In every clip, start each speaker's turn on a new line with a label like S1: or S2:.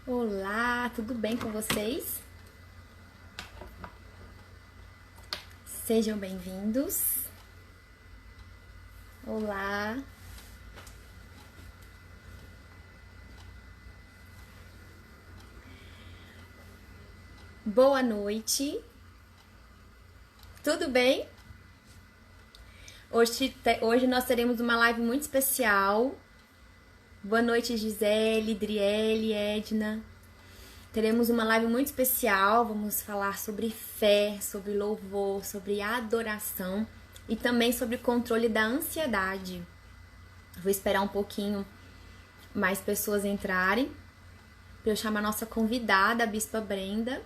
S1: Olá, tudo bem com vocês? Sejam bem-vindos. Olá, boa noite. Tudo bem? Hoje nós teremos uma live muito especial. Boa noite, Gisele, Driele, Edna. Teremos uma live muito especial. Vamos falar sobre fé, sobre louvor, sobre adoração e também sobre controle da ansiedade. Vou esperar um pouquinho mais pessoas entrarem para eu chamar a nossa convidada, a Bispa Brenda.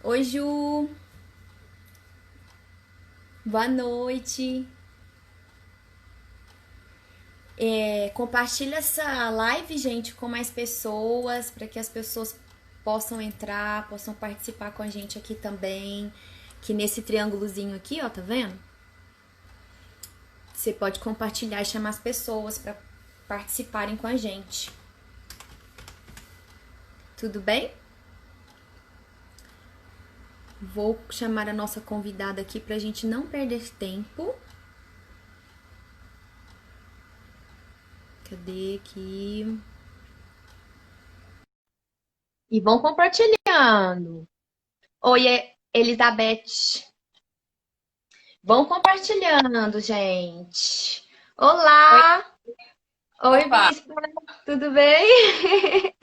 S1: Oi, Ju. Boa noite. Compartilha essa live, gente, com mais pessoas, para que as pessoas possam entrar, possam participar com a gente aqui também. Que nesse triângulozinho aqui, ó, tá vendo? Você pode compartilhar e chamar as pessoas para participarem com a gente. Tudo bem? Vou chamar a nossa convidada aqui pra gente não perder tempo. Cadê aqui? E vão compartilhando. Oi, Elizabeth. Vão compartilhando, gente.
S2: Oi,
S1: Olá! Oi,
S2: opa.
S1: Bispa. Tudo bem?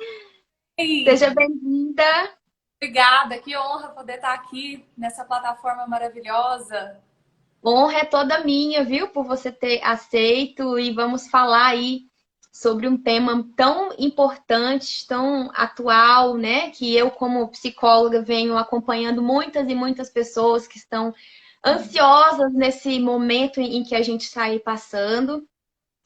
S2: Ei,
S1: Seja bem-vinda.
S2: obrigada, que honra poder estar aqui nessa plataforma maravilhosa.
S1: Honra é toda minha, viu, por você ter aceito e vamos falar aí sobre um tema tão importante, tão atual, né? Que eu, como psicóloga, venho acompanhando muitas e muitas pessoas que estão ansiosas nesse momento em que a gente está aí passando.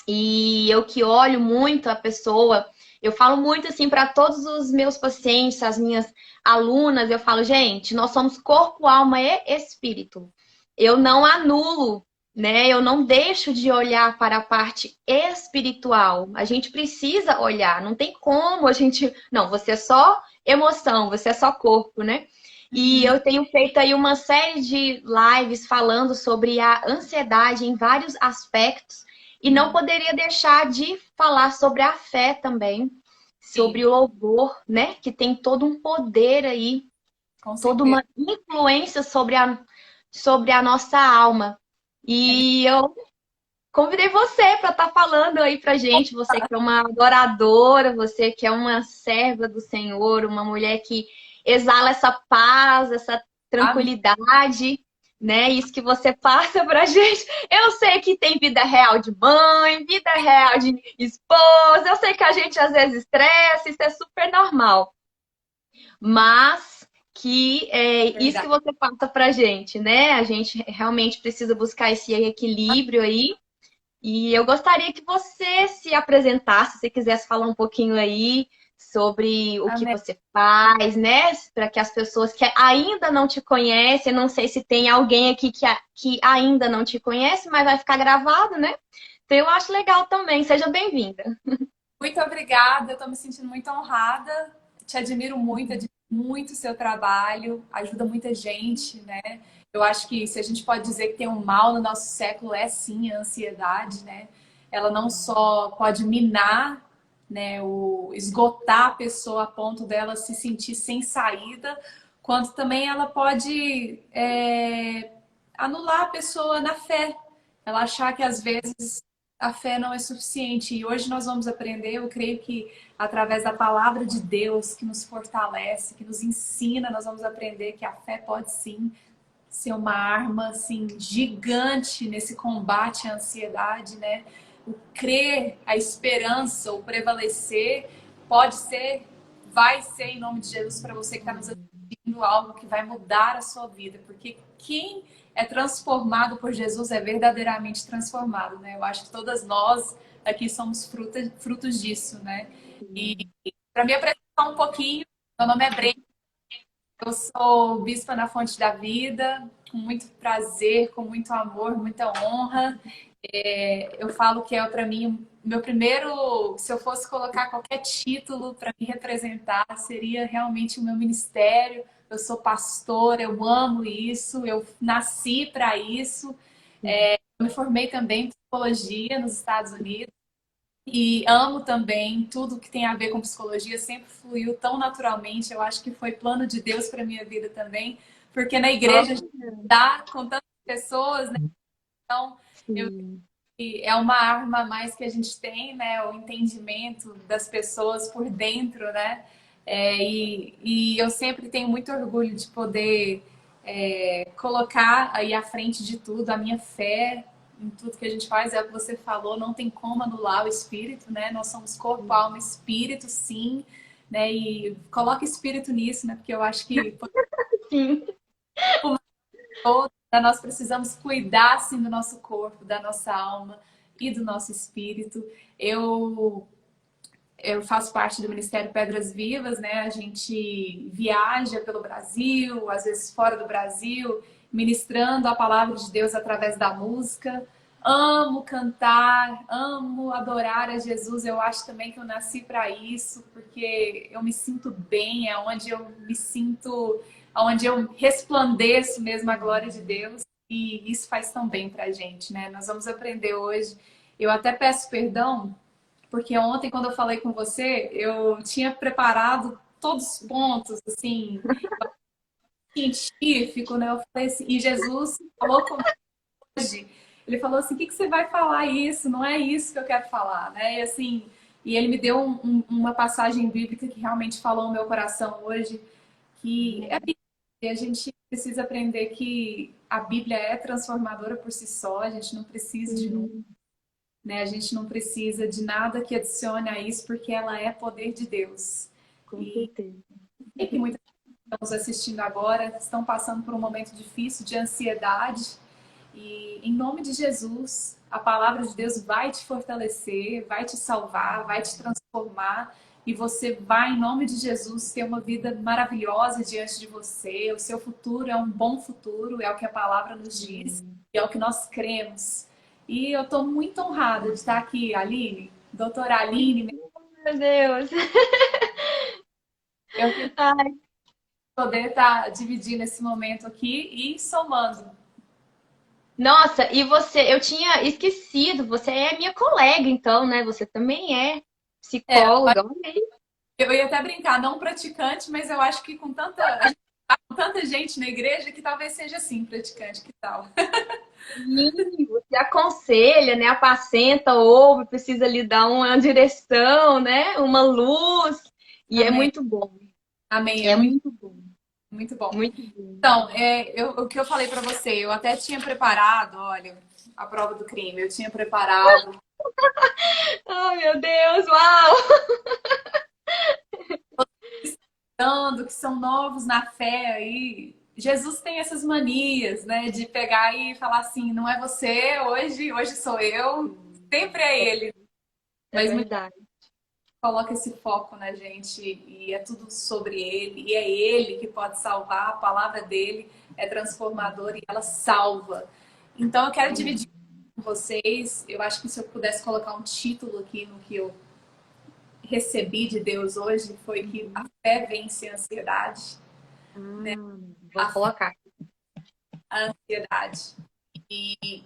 S1: E eu que olho muito a pessoa, eu falo muito assim para todos os meus pacientes, as minhas alunas, eu falo, gente, nós somos corpo, alma e espírito. Eu não anulo, né? Eu não deixo de olhar para a parte espiritual. A gente precisa olhar, não tem como a gente, não, você é só emoção, você é só corpo, né? E
S2: Uhum,
S1: eu tenho feito aí uma série de lives falando sobre a ansiedade em vários aspectos e não
S2: uhum.
S1: poderia deixar de falar sobre a fé também, sobre
S2: Sim,
S1: o louvor, né? Que tem todo um poder aí,
S2: com
S1: toda
S2: certeza.
S1: uma influência sobre a nossa alma.
S2: É isso.
S1: E eu convidei você para estar falando aí pra gente, você que é uma adoradora, você que é uma serva do Senhor, uma mulher que exala essa paz, essa
S2: Amém.
S1: tranquilidade, né? Isso que você passa pra gente. Eu sei que tem vida real de mãe, vida real de esposa, eu sei que a gente às vezes estressa, isso é super normal, mas que é isso que
S2: Verdade.
S1: você passa pra gente, né? A gente realmente precisa buscar esse equilíbrio aí e eu gostaria que você se apresentasse, se quisesse falar um pouquinho aí sobre o que
S2: Amém.
S1: você faz, né? Para que as pessoas que ainda não te conhecem, não sei se tem alguém aqui que ainda não te conhece, mas vai ficar gravado, né? Então eu acho legal também. Seja bem-vinda.
S2: Muito obrigada, eu estou me sentindo muito honrada. Te admiro muito o seu trabalho, ajuda muita gente, né? Eu acho que se a gente pode dizer que tem um mal no nosso século, é sim a ansiedade, né? Ela não só pode minar, né, esgotar a pessoa a ponto dela se sentir sem saída, quanto também ela pode anular a pessoa na fé. Ela achar que às vezes a fé não é suficiente. E hoje nós vamos aprender, eu creio que através da palavra de Deus que nos fortalece, que nos ensina, nós vamos aprender que a fé pode sim ser uma arma assim gigante nesse combate à ansiedade, né? O crer, a esperança, o prevalecer pode ser, vai ser em nome de Jesus para você que está nos assistindo algo que vai mudar a sua vida, porque quem é transformado por Jesus é verdadeiramente transformado, né? Eu acho que todas nós aqui somos frutos disso, né? E para me apresentar um pouquinho, meu nome é Brenda, eu sou bispa na Fonte da Vida, com muito prazer, com muito amor, muita honra. Eu falo que é para mim meu primeiro, se eu fosse colocar qualquer título para me representar, seria realmente o meu ministério. Eu sou pastora, eu amo isso, eu nasci para isso. Eu me formei também em psicologia nos Estados Unidos e amo também tudo que tem a ver com psicologia, sempre fluiu tão naturalmente. Eu acho que foi plano de Deus para minha vida também, porque na igreja a gente está com tantas pessoas, né? Então, eu
S1: Sim.
S2: e é uma arma a mais que a gente tem, né? O entendimento das pessoas por dentro, né? E eu sempre tenho muito orgulho de poder colocar aí à frente de tudo a minha fé em tudo que a gente faz. É o que você falou, não tem como anular o espírito, né? Nós somos corpo, alma, espírito, sim, né? E coloca espírito nisso, né? Porque eu acho que
S1: Sim.
S2: todos, né, nós precisamos cuidar assim, do nosso corpo, da nossa alma e do nosso espírito. Eu, eu faço parte do Ministério Pedras Vivas, né? A gente viaja pelo Brasil, às vezes fora do Brasil, ministrando a palavra de Deus através da música. Amo cantar, amo adorar a Jesus. Eu acho também que eu nasci para isso, porque eu me sinto bem, é onde eu me sinto, onde eu resplandeço mesmo a glória de Deus. E isso faz tão bem para a gente, né? Nós vamos aprender hoje. Eu até peço perdão porque ontem, quando eu falei com você, eu tinha preparado todos os pontos, assim, científico, né? Eu falei assim, e Jesus falou comigo hoje. Ele falou assim, o que que você vai falar isso? Não é isso que eu quero falar, né? E assim, e ele me deu uma passagem bíblica que realmente falou no meu coração hoje, que é a Bíblia. E a gente precisa aprender que a Bíblia é transformadora por si só, a gente não precisa de
S1: Sim,
S2: né? A gente não precisa de nada que adicione a isso, porque ela é poder de Deus.
S1: com
S2: E
S1: certeza.
S2: sei que muitas pessoas que estão nos assistindo agora estão passando por um momento difícil de ansiedade. E em nome de Jesus, a palavra de Deus vai te fortalecer, vai te salvar, vai te transformar. E você vai, em nome de Jesus, ter uma vida maravilhosa diante de você. O seu futuro é um bom futuro, é o que a palavra nos diz, e é o que nós cremos. E eu estou muito honrada de estar aqui, Aline, doutora Aline.
S1: Meu Deus.
S2: Eu fico
S1: Ai,
S2: poder estar dividindo esse momento aqui e somando.
S1: nossa, e você, eu tinha esquecido, você é minha colega, então, né? Você também é
S2: É,
S1: psicóloga. Olha aí.
S2: eu ia até brincar, não praticante, mas eu acho que a gente tá com tanta gente na igreja que talvez seja assim, praticante, que tal?
S1: Sim, você aconselha, né? Apacenta, ouve, precisa lhe dar uma direção, né? Uma luz. E é
S2: Amém.
S1: muito bom.
S2: Amém, é
S1: É
S2: muito,
S1: muito bom.
S2: muito bom.
S1: Muito bom.
S2: Então, o que eu falei para você, eu até tinha preparado, olha, a prova do crime, eu tinha preparado
S1: Oh, meu Deus, uau!
S2: dando que são novos na fé aí. Jesus tem essas manias, né, de pegar e falar assim, não é você hoje sou eu, sempre é ele.
S1: É
S2: Mas
S1: verdade.
S2: coloca esse foco na gente e é tudo sobre ele, e é ele que pode salvar, a palavra dele é transformadora e ela salva. Então eu quero dividir com vocês, eu acho que se eu pudesse colocar um título aqui no que eu recebi de Deus hoje, foi que a fé vence a ansiedade,
S1: Vou
S2: a,
S1: colocar.
S2: a ansiedade. E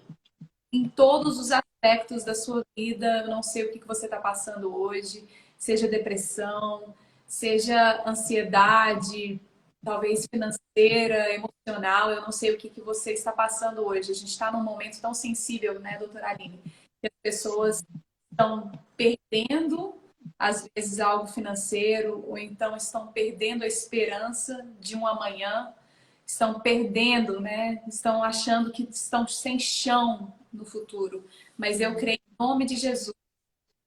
S2: em todos os aspectos da sua vida. Eu não sei o que você está passando hoje, seja depressão, seja ansiedade, talvez financeira, emocional. Eu não sei o que você está passando hoje. A gente está num momento tão sensível, né, doutora Aline? Que as pessoas estão perdendo, às vezes, algo financeiro, ou então estão perdendo a esperança de um amanhã, estão perdendo, né? Estão achando que estão sem chão no futuro. Mas eu creio em nome de Jesus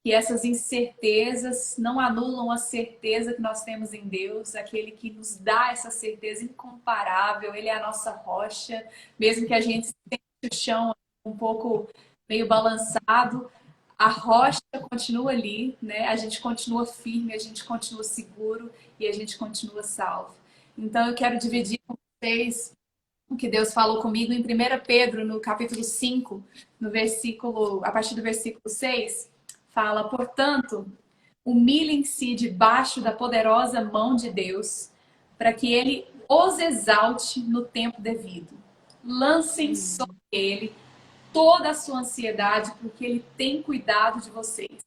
S2: que essas incertezas não anulam a certeza que nós temos em Deus, aquele que nos dá essa certeza incomparável. Ele é a nossa rocha, mesmo que a gente sente o chão um pouco meio balançado, a rocha continua ali, né? A gente continua firme, a gente continua seguro e a gente continua salvo. Então eu quero dividir com vocês o que Deus falou comigo em 1 Pedro, no capítulo 5, no versículo, a partir do versículo 6, fala, portanto, humilhem-se debaixo da poderosa mão de Deus, para que ele os exalte no tempo devido. Lancem sobre ele toda a sua ansiedade, porque ele tem cuidado de vocês.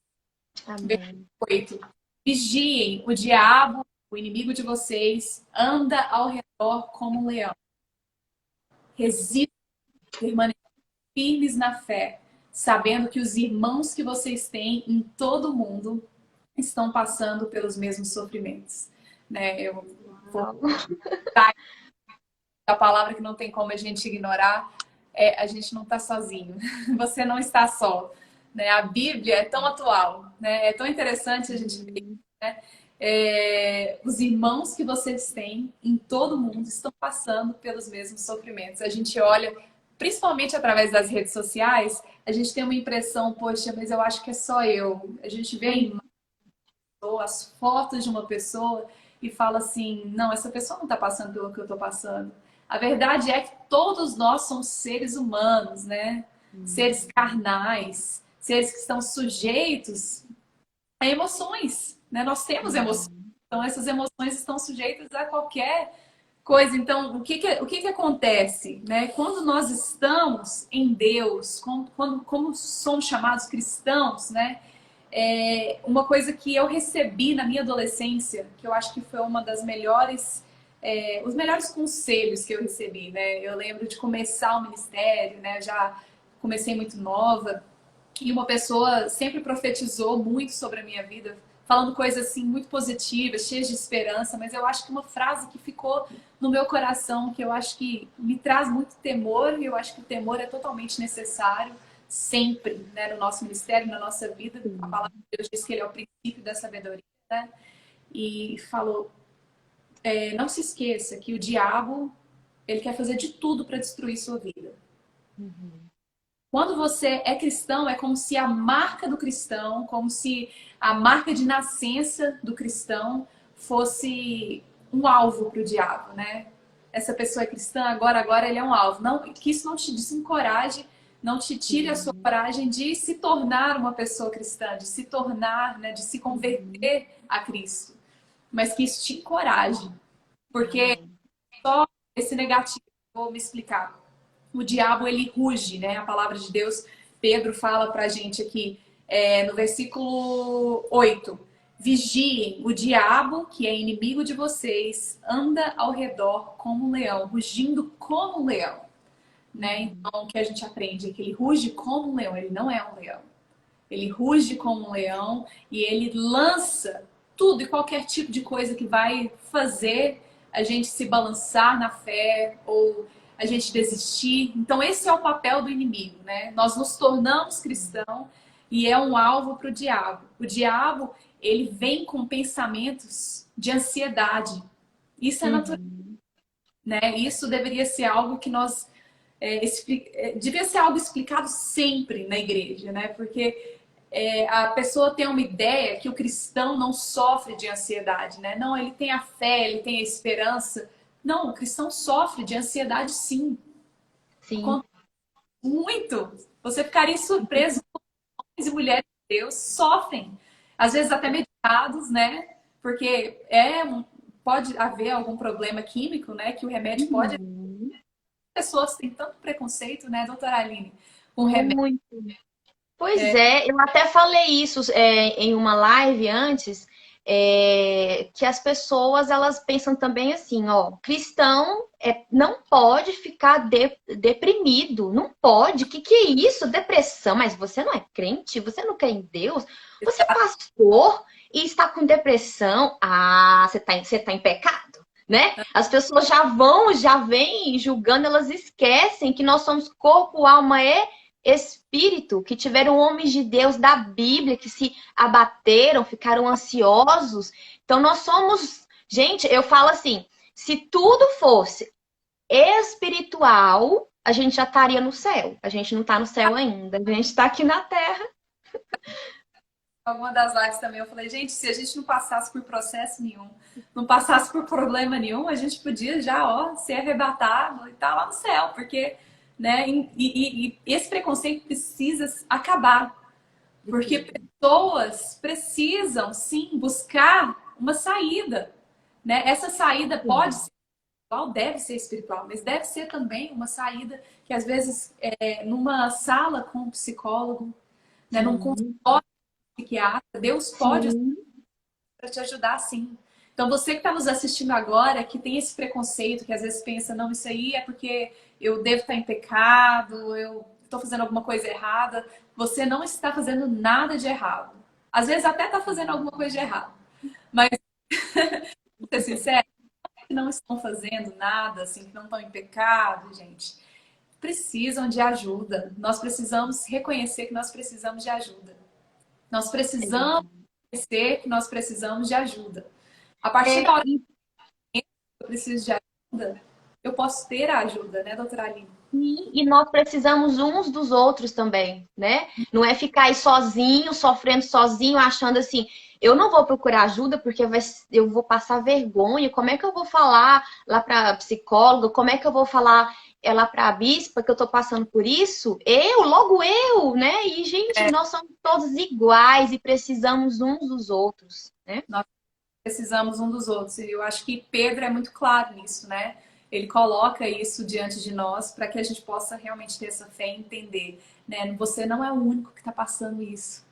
S1: Amém.
S2: 8. Vigiem, o diabo, o inimigo de vocês, anda ao redor como um leão. Resistam, permaneçam firmes na fé, sabendo que os irmãos que vocês têm em todo o mundo estão passando pelos mesmos sofrimentos. Né? Eu vou a palavra que não tem como a gente ignorar é a gente não está sozinho. Você não está só. Né? A Bíblia é tão atual, né? É tão interessante a gente ver, né? Os irmãos que vocês têm em todo o mundo estão passando pelos mesmos sofrimentos. A gente olha, principalmente através das redes sociais, a gente tem uma impressão, poxa, mas eu acho que é só eu. A gente vê as fotos de uma pessoa e fala assim, não, essa pessoa não está passando pelo que eu estou passando. A verdade é que todos nós somos seres humanos, né? Seres carnais, seres que estão sujeitos a emoções, né? Nós temos emoções, então essas emoções estão sujeitas a qualquer coisa. Então, o que acontece, né? Quando nós estamos em Deus, como somos chamados cristãos, né? Uma coisa que eu recebi na minha adolescência, que eu acho que foi uma das melhores, os melhores conselhos que eu recebi, né? Eu lembro de começar o ministério, né? Eu já comecei muito nova, e uma pessoa sempre profetizou muito sobre a minha vida, falando coisas assim muito positivas, cheias de esperança, mas eu acho que uma frase que ficou no meu coração, que eu acho que me traz muito temor, e eu acho que o temor é totalmente necessário, sempre, né, no nosso ministério, na nossa vida. A palavra de Deus diz que ele é o princípio da sabedoria, né? E falou, não se esqueça que o diabo, ele quer fazer de tudo para destruir sua vida. Quando você é cristão, é como se a marca do cristão, como se a marca de nascença do cristão fosse um alvo para o diabo, né? Essa pessoa é cristã, agora ele é um alvo. Não, que isso não te desencoraje, não te tire a sua coragem de se tornar uma pessoa cristã, de se tornar, né, de se converter a Cristo. Mas que isso te encoraje. Porque só esse negativo, vou me explicar. O diabo, ele ruge, né? A palavra de Deus, Pedro fala pra gente aqui, no versículo 8. Vigiem, o diabo, que é inimigo de vocês, anda ao redor como um leão, rugindo como um leão. Né? Então, o que a gente aprende é que ele ruge como um leão, ele não é um leão. Ele ruge como um leão e ele lança tudo e qualquer tipo de coisa que vai fazer a gente se balançar na fé ou a gente desistir. Então, esse é o papel do inimigo, né? Nós nos tornamos cristãos e é um alvo para o diabo. O diabo, ele vem com pensamentos de ansiedade. Isso é natural, né? Isso deveria ser algo que nós... devia ser algo explicado sempre na igreja, né? Porque a pessoa tem uma ideia que o cristão não sofre de ansiedade, né? Não, ele tem a fé, ele tem a esperança. Não, o cristão sofre de ansiedade, sim.
S1: Sim.
S2: Muito. Você ficaria surpreso como homens e mulheres de Deus sofrem. Às vezes até medicados, né? Porque pode haver algum problema químico, né? Que o remédio pode... Pessoas têm tanto preconceito, né, doutora Aline? Com remédio.
S1: Muito. Pois é, eu até falei isso em uma live antes, que as pessoas elas pensam também assim, ó, cristão não pode ficar deprimido, não pode, que é isso? Depressão, mas você não é crente, você não crê em Deus, você é pastor e está com depressão, você tá em pecado. Né? As pessoas já vêm julgando, elas esquecem que nós somos corpo, alma e espírito, que tiveram homens de Deus da Bíblia que se abateram, ficaram ansiosos. Então nós somos, gente, eu falo assim, se tudo fosse espiritual, a gente já estaria no céu. A gente não está no céu ainda, a gente está aqui na terra.
S2: Alguma das lives também eu falei, gente, se a gente não passasse por processo nenhum, não passasse por problema nenhum, a gente podia já, ó, ser arrebatado e estar lá no céu, porque, né, e esse preconceito precisa acabar, Porque pessoas precisam, sim, buscar uma saída, né? Essa saída pode ser espiritual, deve ser espiritual, mas deve ser também uma saída que, às vezes, numa sala com um psicólogo, né? Num
S1: Sim,
S2: consultório psiquiatra, Deus pode
S1: sim,
S2: para te ajudar, sim. Então, você que está nos assistindo agora, que tem esse preconceito, que às vezes pensa, não, isso aí é porque eu devo estar em pecado, eu estou fazendo alguma coisa errada. Você não está fazendo nada de errado. Às vezes até está fazendo alguma coisa de errado. Mas, pra ser sincero, que não estão fazendo nada, assim, que não estão em pecado, gente, precisam de ajuda. Nós precisamos reconhecer que nós precisamos de ajuda. Nós precisamos reconhecer que nós precisamos de ajuda. A partir
S1: é,
S2: da hora que eu preciso de ajuda, eu posso ter a ajuda, né, doutora Aline?
S1: e nós precisamos uns dos outros também, né? Não é ficar aí sozinho, sofrendo sozinho, achando assim, eu não vou procurar ajuda porque eu vou passar vergonha. Como é que eu vou falar lá para psicóloga? Como é que eu vou falar lá para a bispa que eu tô passando por isso? Logo eu, né? E, gente,
S2: É,
S1: nós somos todos iguais e precisamos uns dos outros, né?
S2: nós precisamos um dos outros. E eu acho que Pedro é muito claro nisso, né? Ele coloca isso diante de nós para que a gente possa realmente ter essa fé e entender, né? Você não é o único que está passando isso,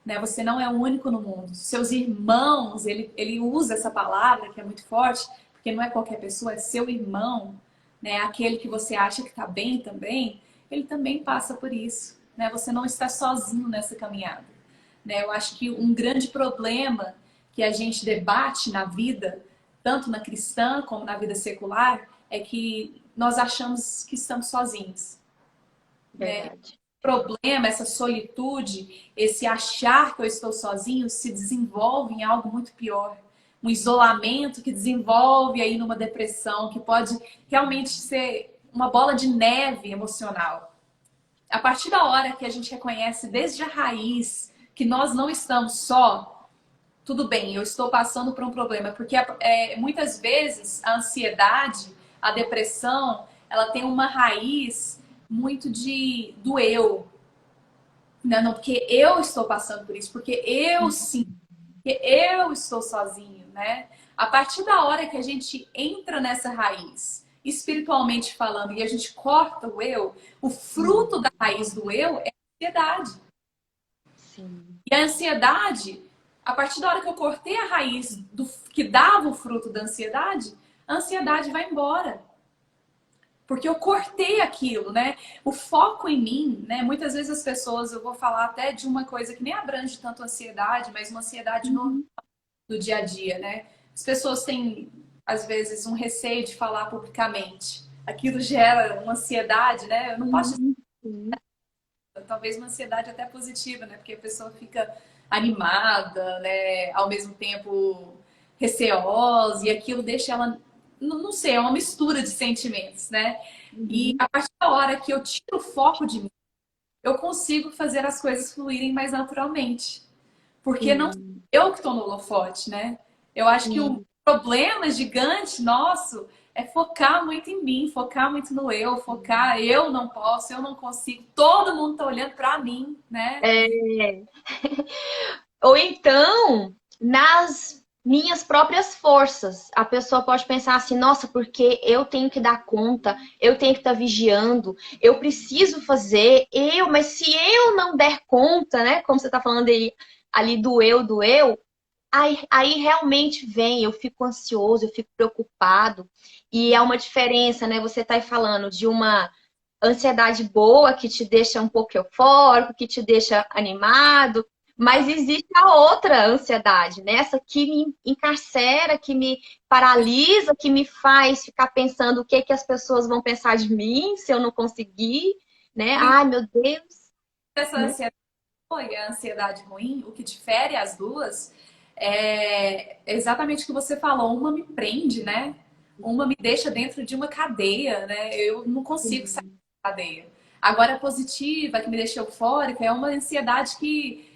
S2: né? Você não é o único no mundo. Seus irmãos, ele usa essa palavra que é muito forte, porque não é qualquer pessoa, é seu irmão, né? Aquele que você acha que está bem também, ele também passa por isso, né? Você não está sozinho nessa caminhada, né? Eu acho que um grande problema que a gente debate na vida, tanto na cristã como na vida secular, é que nós achamos que estamos sozinhos, né?
S1: Verdade.
S2: Problema, essa solitude, esse achar que eu estou sozinho se desenvolve em algo muito pior. Um isolamento que desenvolve aí numa depressão, que pode realmente ser uma bola de neve emocional. A partir da hora que a gente reconhece desde a raiz que nós não estamos só, tudo bem, eu estou passando por um problema, porque muitas vezes a ansiedade, a depressão, ela tem uma raiz muito do eu, né? Não, porque eu estou passando por isso, porque eu sim, porque eu estou sozinho, né? A partir da hora que a gente entra nessa raiz, espiritualmente falando, e a gente corta o eu, o fruto da raiz do eu é a ansiedade.
S1: Sim.
S2: E a ansiedade, a partir da hora que eu cortei a raiz que dava o fruto da ansiedade, a ansiedade vai embora. Porque eu cortei aquilo, né? O foco em mim, né? Muitas vezes as pessoas, eu vou falar até de uma coisa que nem abrange tanto ansiedade, mas uma ansiedade normal
S1: Uhum.
S2: do dia a dia, né? As pessoas têm, às vezes, um receio de falar publicamente. Aquilo gera uma ansiedade, né? Eu não posso
S1: Sim, sim.
S2: talvez uma ansiedade até positiva, né? Porque a pessoa fica animada, né? Ao mesmo tempo receosa, e aquilo deixa ela, não sei, é uma mistura de sentimentos, né? E
S1: Uhum.
S2: a partir da hora que eu tiro o foco de mim, eu consigo fazer as coisas fluírem mais naturalmente. Porque não sou
S1: Sim,
S2: eu que estou no holofote, né? Eu acho que o
S1: sim.
S2: problema gigante nosso é focar muito em mim, focar muito no eu, focar eu não posso, eu não consigo, todo mundo tá olhando para mim, né?
S1: É, ou então, nas minhas próprias forças, a pessoa pode pensar assim: nossa, porque eu tenho que dar conta, eu tenho que estar vigiando, eu preciso fazer, mas se eu não der conta, né? Como você está falando aí, ali do eu, aí realmente vem, eu fico ansioso, eu fico preocupado, e é uma diferença, né? Você está aí falando de uma ansiedade boa que te deixa um pouco eufórico, que te deixa animado, mas existe a outra ansiedade, né? Essa que me encarcera, que me paralisa, que me faz ficar pensando o que que as pessoas vão pensar de mim se eu não conseguir, né?
S2: Por isso,
S1: Ai, meu Deus,
S2: essa
S1: né?
S2: ansiedade boa e a ansiedade ruim, o que difere as duas é exatamente o que você falou. Uma me prende, né? Uma me deixa dentro de uma cadeia, né? Eu não consigo sair
S1: Sim,
S2: da cadeia. Agora, a positiva, que me deixa eufórica, é uma ansiedade que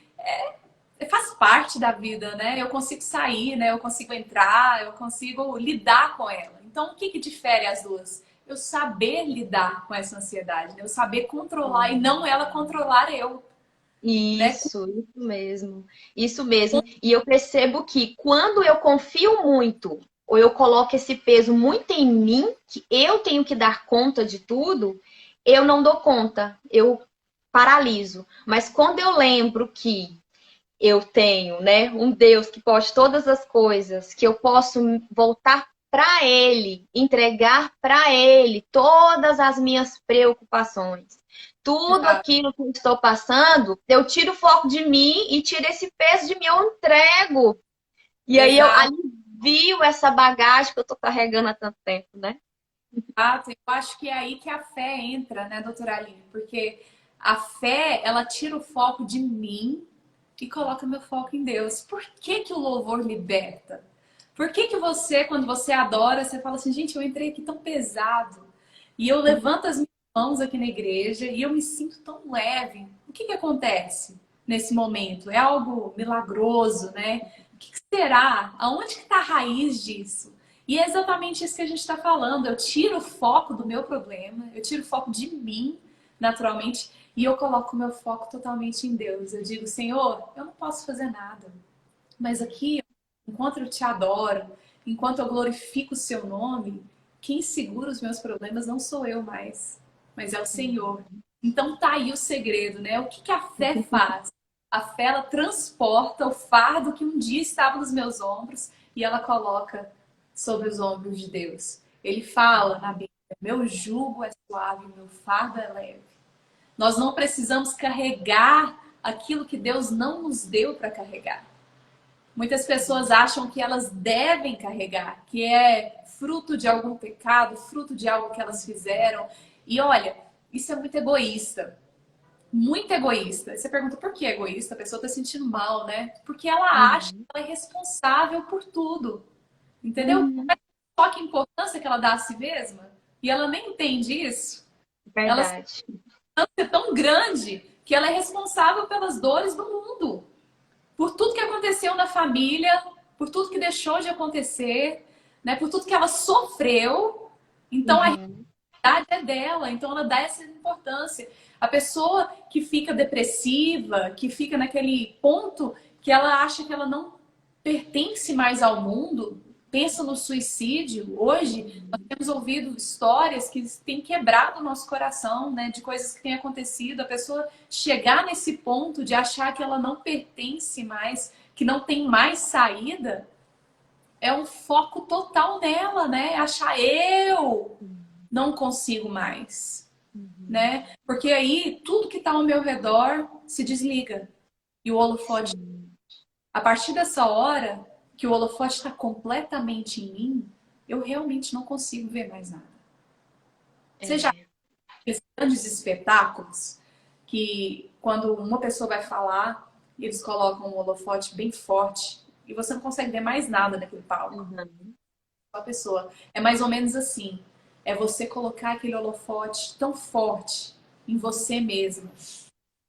S2: faz parte da vida, né? Eu consigo sair, né? Eu consigo entrar, eu consigo lidar com ela. Então, o que que difere as duas? Eu saber lidar com essa ansiedade, né? Eu saber controlar e
S1: sim.
S2: não ela controlar eu. né?
S1: Isso mesmo. Isso mesmo. E eu percebo que quando eu confio muito, ou eu coloco esse peso muito em mim, que eu tenho que dar conta de tudo, eu não dou conta, eu paraliso. Mas quando eu lembro que eu tenho, né, um Deus que pode todas as coisas, que eu posso voltar para Ele, entregar para Ele todas as minhas preocupações. Tudo
S2: Exato.
S1: aquilo que eu estou passando, eu tiro o foco de mim e tiro esse peso de mim, eu entrego. E aí eu
S2: Exato.
S1: alivio essa bagagem que eu estou carregando há tanto tempo, né?
S2: Eu acho que é aí que a fé entra, né, doutora Aline? Porque a fé, ela tira o foco de mim e coloca meu foco em Deus. Por que que o louvor liberta? Por que que você, quando você adora, você fala assim, gente, eu entrei aqui tão pesado e eu levanto as minhas mãos aqui na igreja e eu me sinto tão leve. O que que acontece nesse momento? É algo milagroso, né? O que que será? Aonde que está a raiz disso? E é exatamente isso que a gente está falando. Eu tiro o foco do meu problema, eu tiro o foco de mim, naturalmente, e eu coloco o meu foco totalmente em Deus. Eu digo, Senhor, eu não posso fazer nada, mas aqui, enquanto eu te adoro, enquanto eu glorifico o seu nome, quem segura os meus problemas não sou eu mais, mas é o Senhor. Então tá aí o segredo, né? O que que a fé faz? A fé, ela transporta o fardo que um dia estava nos meus ombros e ela coloca sobre os ombros de Deus. Ele fala na Bíblia, meu jugo é suave, meu fardo é leve. Nós não precisamos carregar aquilo que Deus não nos deu para carregar. Muitas pessoas acham que elas devem carregar, que é fruto de algum pecado, fruto de algo que elas fizeram. E olha, isso é muito egoísta. Muito egoísta. Você pergunta por que é egoísta? A pessoa está se sentindo mal, né? Porque ela acha que
S1: Uhum.
S2: ela é responsável por tudo. Entendeu?
S1: Uhum.
S2: Só que a importância que ela dá a si mesma. E ela nem entende isso. Ela se
S1: Verdade.
S2: é tão grande que ela é responsável pelas dores do mundo. Por tudo que aconteceu na família, por tudo que deixou de acontecer, né? Por tudo que ela sofreu. Então a
S1: Uhum.
S2: realidade é dela, então ela dá essa importância. A pessoa que fica depressiva, que fica naquele ponto que ela acha que ela não pertence mais ao mundo, pensa no suicídio. Hoje, nós temos ouvido histórias que têm quebrado o nosso coração, né? De coisas que têm acontecido. A pessoa chegar nesse ponto de achar que ela não pertence mais, que não tem mais saída, é um foco total nela, né? Achar eu não consigo mais,
S1: Uhum.
S2: né? Porque aí tudo que está ao meu redor se desliga e o holofote,
S1: Sim.
S2: a partir dessa hora que o holofote está completamente em mim, eu realmente não consigo ver mais nada. Você já
S1: É.
S2: viu esses grandes espetáculos que quando uma pessoa vai falar, eles colocam um holofote bem forte e você não consegue ver mais nada naquele palco.
S1: Uhum.
S2: A pessoa. É mais ou menos assim. É você colocar aquele holofote tão forte em você mesmo.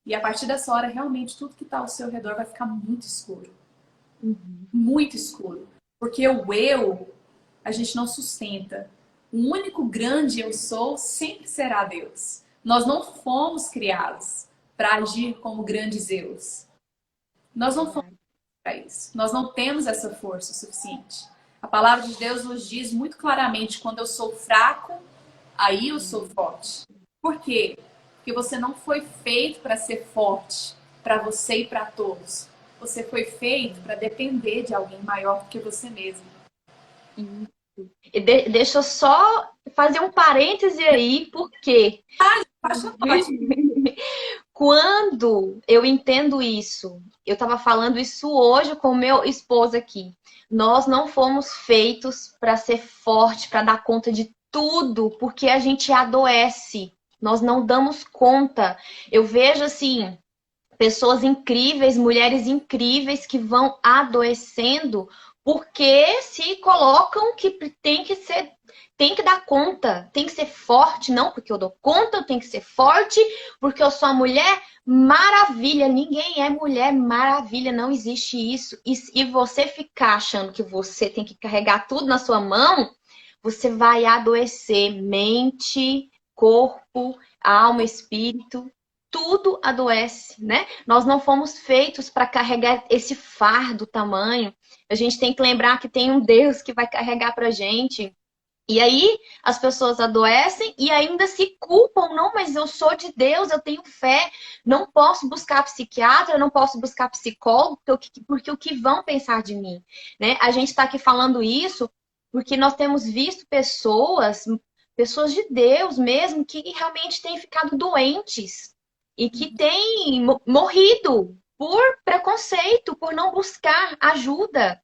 S2: E a partir dessa hora, realmente, tudo que está ao seu redor vai ficar muito escuro.
S1: Uhum.
S2: Muito escuro. Porque o eu, a gente não sustenta. O único grande eu sou sempre será Deus. Nós não fomos criados para agir como grandes eus. Nós não fomos
S1: Verdade.
S2: para isso. Nós não temos essa força suficiente. A palavra de Deus nos diz muito claramente: quando eu sou fraco, aí eu sou forte. Por quê? Porque você não foi feito para ser forte para você e para todos. Você foi feito para depender de alguém maior do que você mesmo.
S1: Isso. E deixa eu só fazer um parêntese aí, porque
S2: Acha ótimo.
S1: quando eu entendo isso, eu estava falando isso hoje com o meu esposo aqui. Nós não fomos feitos para ser forte, para dar conta de tudo, porque a gente adoece. Nós não damos conta. Eu vejo assim, pessoas incríveis, mulheres incríveis que vão adoecendo porque se colocam que tem que dar conta, tem que ser forte, não porque eu dou conta, eu tenho que ser forte, porque eu sou a mulher maravilha, ninguém é mulher maravilha, não existe isso. E você ficar achando que você tem que carregar tudo na sua mão, você vai adoecer mente, corpo, alma, espírito. tudo adoece, né? Nós não fomos feitos para carregar esse fardo tamanho. A gente tem que lembrar que tem um Deus que vai carregar pra gente. E aí as pessoas adoecem e ainda se culpam. Não, mas eu sou de Deus, eu tenho fé. Não posso buscar psiquiatra, não posso buscar psicólogo, porque o que vão pensar de mim, né? A gente está aqui falando isso porque nós temos visto pessoas de Deus mesmo, que realmente têm ficado doentes e que têm morrido por preconceito, por não buscar ajuda.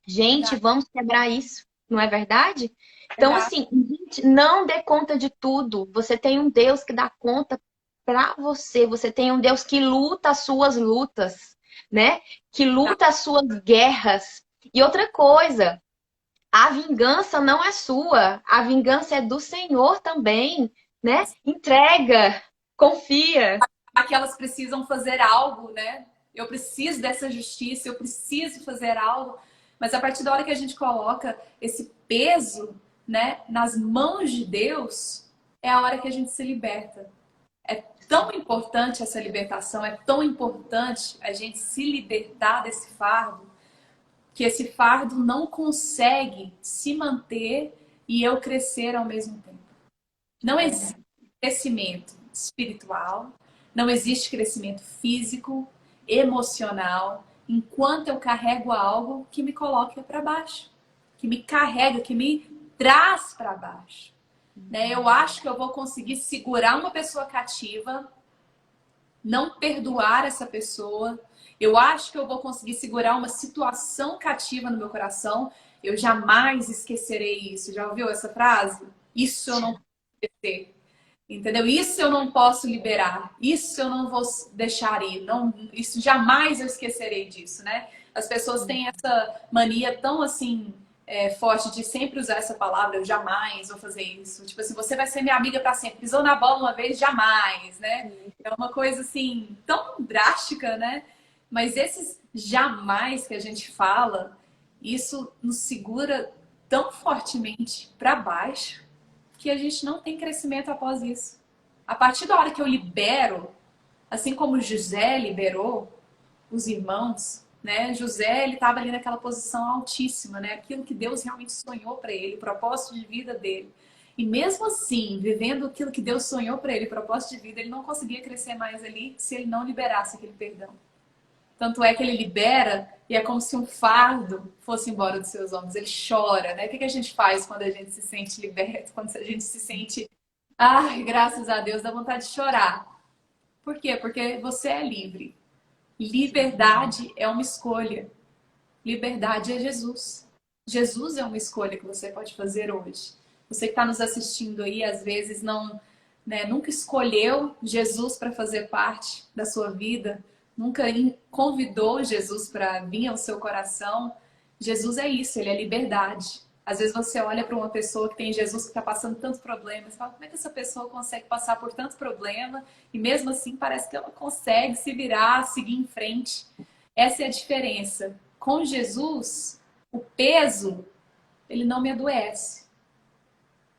S1: Gente,
S2: Verdade,
S1: vamos quebrar isso, não é verdade? Então,
S2: verdade.
S1: assim, gente, não dê conta de tudo. Você tem um Deus que dá conta para você. Você tem um Deus que luta as suas lutas, né? Que luta as suas guerras. E outra coisa, a vingança não é sua, a vingança é do Senhor também, né? Entrega, confia.
S2: Que elas precisam fazer algo, né? Eu preciso dessa justiça, eu preciso fazer algo. Mas a partir da hora que a gente coloca esse peso, né, nas mãos de Deus, é a hora que a gente se liberta. É tão importante essa libertação, é tão importante a gente se libertar desse fardo, que esse fardo não consegue se manter e eu crescer ao mesmo tempo. Não existe crescimento espiritual, não existe crescimento físico, emocional, enquanto eu carrego algo que me coloca para baixo, que me carrega, que me traz para baixo. Né? Eu acho que eu vou conseguir segurar uma pessoa cativa, não perdoar essa pessoa. Eu acho que eu vou conseguir segurar uma situação cativa no meu coração. Eu jamais esquecerei isso. Já ouviu essa frase? Isso eu não posso esquecer. Entendeu? Isso eu não posso liberar. Isso eu não vou deixar ir. Não, isso jamais eu esquecerei disso, né? As pessoas têm essa mania tão assim forte de sempre usar essa palavra. Eu jamais vou fazer isso. Tipo assim, você vai ser minha amiga para sempre. Pisou na bola uma vez, jamais, né? É uma coisa assim tão drástica, né? Mas esses jamais que a gente fala, isso nos segura tão fortemente para baixo que a gente não tem crescimento após isso. A partir da hora que eu libero, assim como José liberou os irmãos, né? José, ele estava ali naquela posição altíssima, né? Aquilo que Deus realmente sonhou para ele, o propósito de vida dele. E mesmo assim, vivendo aquilo que Deus sonhou para ele, o propósito de vida, ele não conseguia crescer mais ali se ele não liberasse aquele perdão. Tanto é que ele libera e é como se um fardo fosse embora dos seus ombros. Ele chora, né? O que a gente faz quando a gente se sente liberto? Quando a gente se sente, ai, graças a Deus, dá vontade de chorar. Por quê? Porque você é livre. Liberdade é uma escolha. Liberdade é Jesus. Jesus é uma escolha que você pode fazer hoje. Você que está nos assistindo aí, às vezes não, né, nunca escolheu Jesus para fazer parte da sua vida, nunca convidou Jesus para vir ao seu coração. Jesus é isso, ele é liberdade. Às vezes você olha para uma pessoa que tem Jesus que está passando tantos problemas e fala, como é que essa pessoa consegue passar por tanto problema e mesmo assim parece que ela consegue se virar, seguir em frente. Essa é a diferença. Com Jesus, o peso, ele não me adoece.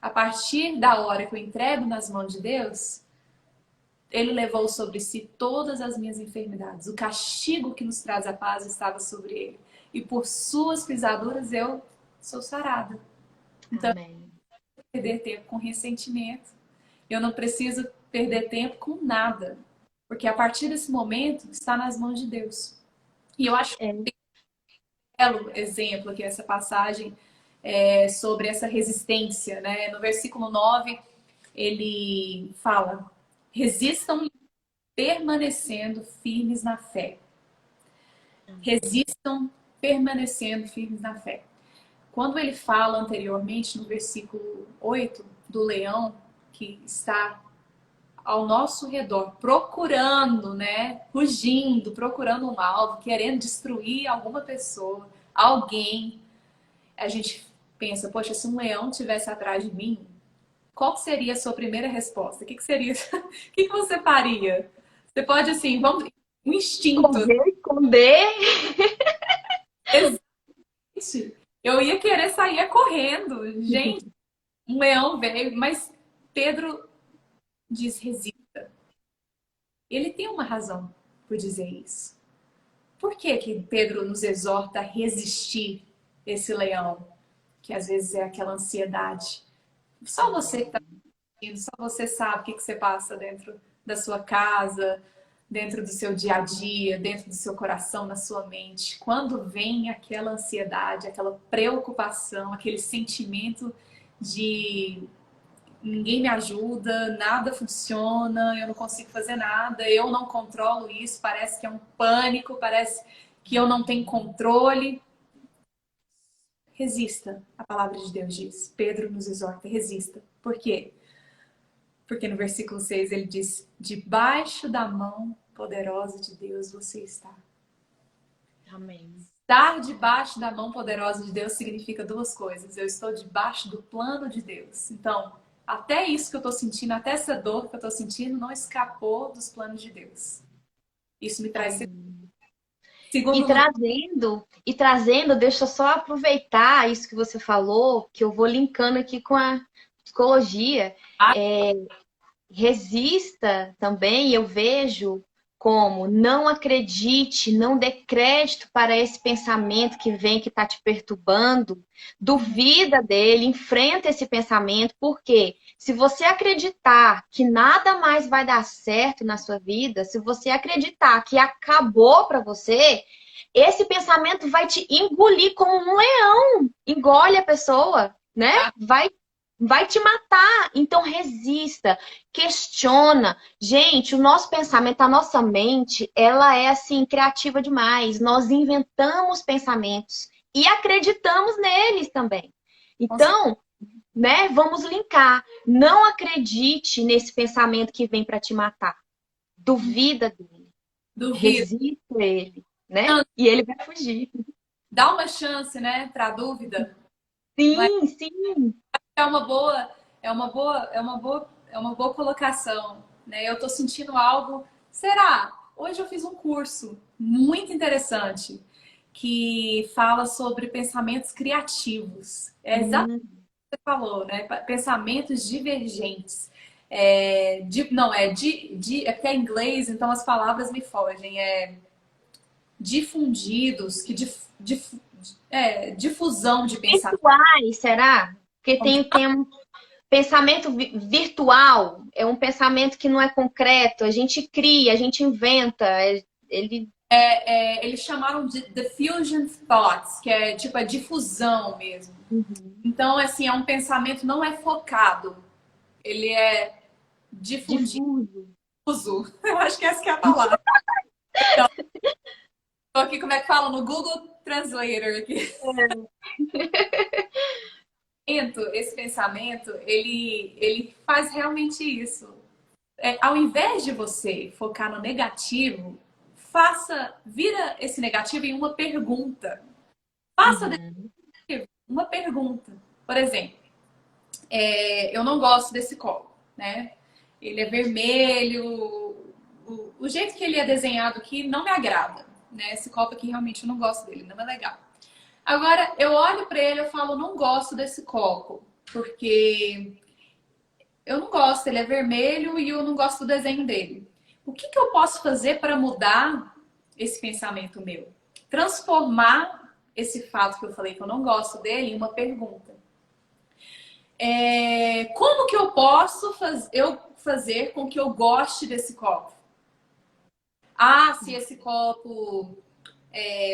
S2: A partir da hora que eu entrego nas mãos de Deus, ele levou sobre si todas as minhas enfermidades. O castigo que nos traz a paz estava sobre ele. E por suas pisaduras eu sou sarada. Então,
S1: Amém.
S2: eu não preciso perder tempo com ressentimento. Eu não preciso perder tempo com nada. Porque a partir desse momento está nas mãos de Deus. E eu acho que
S1: É.
S2: um belo exemplo aqui, essa passagem sobre essa resistência. Né? No versículo 9, ele fala: resistam permanecendo firmes na fé. Resistam permanecendo firmes na fé. Quando ele fala anteriormente, no versículo 8, do leão que está ao nosso redor, procurando, né, rugindo, procurando um alvo, querendo destruir alguma pessoa, alguém, a gente pensa, poxa, se um leão estivesse atrás de mim, qual seria a sua primeira resposta? O que seria? O que você faria? Você pode, assim, vamos, um instinto.
S1: Correr, esconder.
S2: Existe. Eu ia querer sair correndo. Gente, um leão veio, mas Pedro diz resista. Ele tem uma razão por dizer isso. Por que que Pedro nos exorta a resistir esse leão, que às vezes é aquela ansiedade? Só você que está assistindo, só você sabe o que que você passa dentro da sua casa, dentro do seu dia a dia, dentro do seu coração, na sua mente. Quando vem aquela ansiedade, aquela preocupação, aquele sentimento de ninguém me ajuda, nada funciona, eu não consigo fazer nada, eu não controlo isso, parece que é um pânico, parece que eu não tenho controle. Resista, a palavra de Deus diz. Pedro nos exorta, resista. Por quê? Porque no versículo 6 ele diz: debaixo da mão poderosa de Deus você está.
S1: Amém.
S2: Estar debaixo da mão poderosa de Deus significa duas coisas. Eu estou debaixo do plano de Deus. Então, até isso que eu estou sentindo, até essa dor que eu estou sentindo, não escapou dos planos de Deus. Isso me traz segundo lugar.
S1: E trazendo, deixa eu só aproveitar isso que você falou, que eu vou linkando aqui com a psicologia. Resista também, eu vejo como não acredite, não dê crédito para esse pensamento que vem, que está te perturbando. Duvida dele, enfrenta esse pensamento, porque se você acreditar que nada mais vai dar certo na sua vida, se você acreditar que acabou para você, esse pensamento vai te engolir como um leão, engole a pessoa, né? Vai te matar. Então resista, questiona. Gente, o nosso pensamento, a nossa mente, ela é assim criativa demais. Nós inventamos pensamentos e acreditamos neles também. Então, né, vamos linkar. Não acredite nesse pensamento que vem para te matar. Duvida dele.
S2: Duvida.
S1: Resista ele, né? E ele vai fugir.
S2: Dá uma chance, né, para a dúvida.
S1: Sim, sim.
S2: É uma boa, é uma boa colocação, né? Eu estou sentindo algo. Será? Hoje eu fiz um curso muito interessante que fala sobre pensamentos criativos. É exatamente o que você falou, né? Pensamentos divergentes. Não, é porque é inglês, então as palavras me fogem. Difundidos, difusão de pensamento.
S1: Virtuais, será? Porque tem um pensamento virtual, é um pensamento que não é concreto, a gente cria, a gente inventa, ele...
S2: Eles chamaram de diffusion thoughts, que é tipo a difusão mesmo. Então, assim, é um pensamento não é focado, ele é difundido. Eu acho que essa que é a palavra. Então, tô aqui, como é que fala? No Google Translator aqui. Esse pensamento, ele faz realmente isso. Ao invés de você focar no negativo, vira esse negativo em uma pergunta. Faça uma pergunta. Por exemplo, eu não gosto desse copo, né? Ele é vermelho, o jeito que ele é desenhado aqui não me agrada, né? Esse copo aqui realmente eu não gosto dele, não é legal. Agora, eu olho para ele e falo, não gosto desse copo, porque eu não gosto, ele é vermelho e eu não gosto do desenho dele. O que que eu posso fazer para mudar esse pensamento meu? Transformar esse fato que eu falei que eu não gosto dele em uma pergunta. Como que eu posso fazer com que eu goste desse copo? Se esse copo,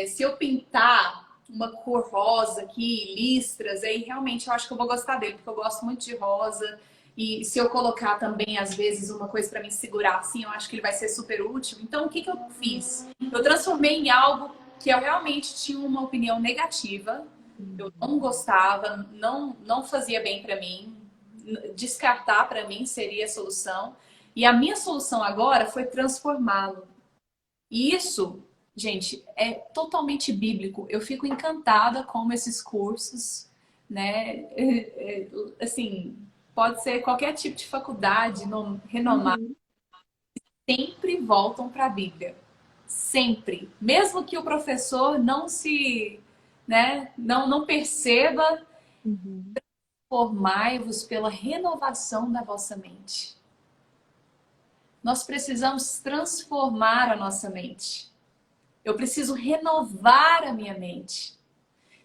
S2: se eu pintar uma cor rosa aqui, listras, aí realmente eu acho que eu vou gostar dele, porque eu gosto muito de rosa. E se eu colocar também, às vezes, uma coisa para me segurar assim, eu acho que ele vai ser super útil. Então, o que que eu fiz? Eu transformei em algo que eu realmente tinha uma opinião negativa. Eu não gostava, não fazia bem para mim. Descartar para mim seria a solução. E a minha solução agora foi transformá-lo. E isso, gente, é totalmente bíblico. Eu fico encantada com esses cursos, né? Assim, pode ser qualquer tipo de faculdade renomada, sempre voltam para a Bíblia. Sempre. Mesmo que o professor não se, né, não perceba, formai-vos pela renovação da vossa mente. nós precisamos transformar a nossa mente. Eu preciso renovar a minha mente.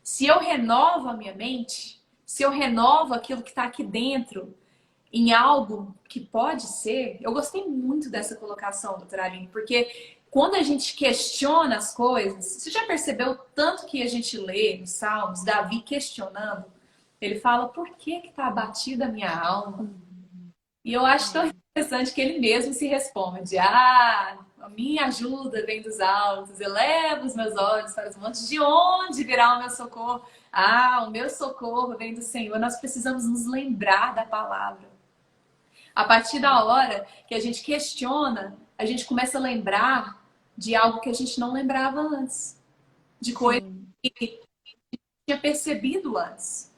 S2: Se eu renovo a minha mente, se eu renovo aquilo que está aqui dentro em algo que pode ser... Eu gostei muito dessa colocação, doutora Aline, porque quando a gente questiona as coisas... Você já percebeu o tanto que a gente lê nos Salmos, Davi questionando? Ele fala, por que está abatida a minha alma? E eu acho tão interessante que ele mesmo se responde. A minha ajuda vem dos altos. Eleva os meus olhos para os montes. De onde virá o meu socorro? O meu socorro vem do Senhor. Nós precisamos nos lembrar da palavra. A partir da hora que a gente questiona, a gente começa a lembrar de algo que a gente não lembrava antes. De coisas que tinha percebido antes.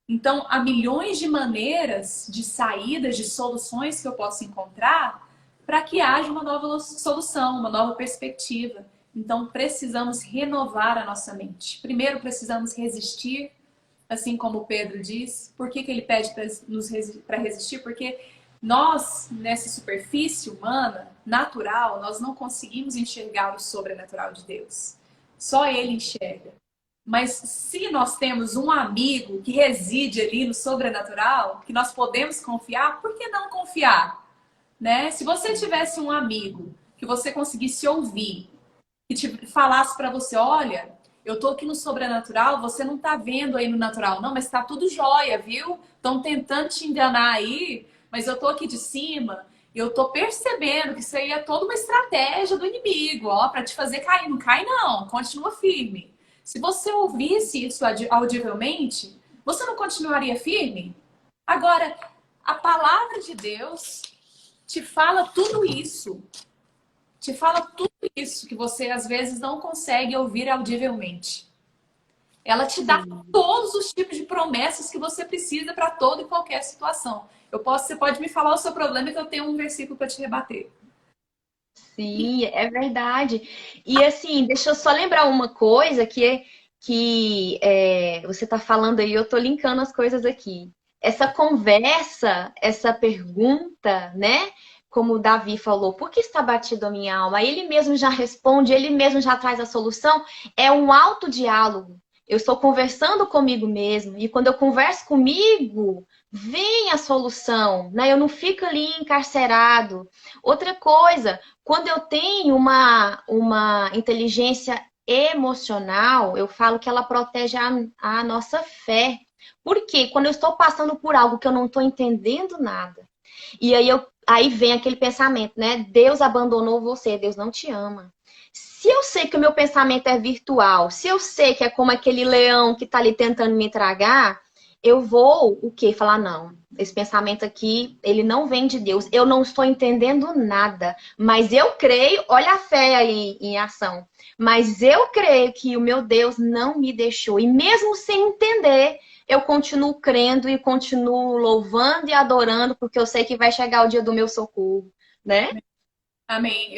S2: Então, há milhões de maneiras, de saídas, de soluções que eu posso encontrar para que haja uma nova solução, uma nova perspectiva. Então, precisamos renovar a nossa mente. Primeiro, precisamos resistir, assim como Pedro diz. Por que ele pede para resistir? Porque nós, nessa superfície humana, natural, nós não conseguimos enxergar o sobrenatural de Deus. Só Ele enxerga. Mas se nós temos um amigo que reside ali no sobrenatural, que nós podemos confiar, por que não confiar? Né? Se você tivesse um amigo que você conseguisse ouvir, que te falasse para você, olha, eu tô aqui no sobrenatural, você não tá vendo aí no natural, não, mas tá tudo jóia, viu? Estão tentando te enganar aí, mas eu tô aqui de cima, eu tô percebendo que isso aí é toda uma estratégia do inimigo, ó, para te fazer cair. Não cai não, continua firme. Se você ouvisse isso audivelmente, você não continuaria firme? Agora, a palavra de Deus te fala tudo isso. Te fala tudo isso que você às vezes não consegue ouvir audivelmente. Ela te dá todos os tipos de promessas que você precisa para toda e qualquer situação. Você pode me falar o seu problema que eu tenho um versículo para te rebater.
S1: Sim, é verdade. E assim, deixa eu só lembrar uma coisa que você está falando aí, eu estou linkando as coisas aqui. Essa conversa, essa pergunta, né? Como o Davi falou, por que está batido a minha alma? Ele mesmo já responde, ele mesmo já traz a solução. É um autodiálogo. Eu estou conversando comigo mesmo, e quando eu converso comigo, vem a solução, né? Eu não fico ali encarcerado. Outra coisa, quando eu tenho uma inteligência emocional, eu falo que ela protege a nossa fé. Por quê? Quando eu estou passando por algo que eu não estou entendendo nada, e aí vem aquele pensamento, né? Deus abandonou você, Deus não te ama. Se eu sei que o meu pensamento é virtual, se eu sei que é como aquele leão que está ali tentando me tragar, eu vou o quê? Falar, não, esse pensamento aqui, ele não vem de Deus. Eu não estou entendendo nada, mas eu creio, olha a fé aí em ação. Mas eu creio que o meu Deus não me deixou. E mesmo sem entender, eu continuo crendo e continuo louvando e adorando, porque eu sei que vai chegar o dia do meu socorro, né?
S2: Amém.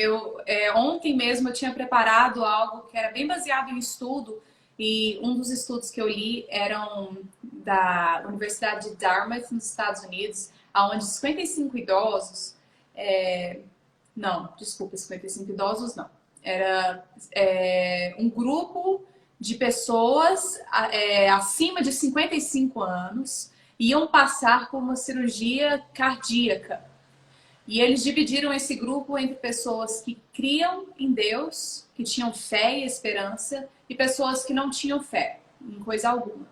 S2: Ontem mesmo eu tinha preparado algo que era bem baseado em estudo, e um dos estudos que eu li eram da Universidade de Dartmouth, nos Estados Unidos, onde 55 idosos... não, desculpa, 55 idosos não. Era um grupo de pessoas acima de 55 anos iam passar por uma cirurgia cardíaca. E eles dividiram esse grupo entre pessoas que criam em Deus, que tinham fé e esperança, e pessoas que não tinham fé em coisa alguma.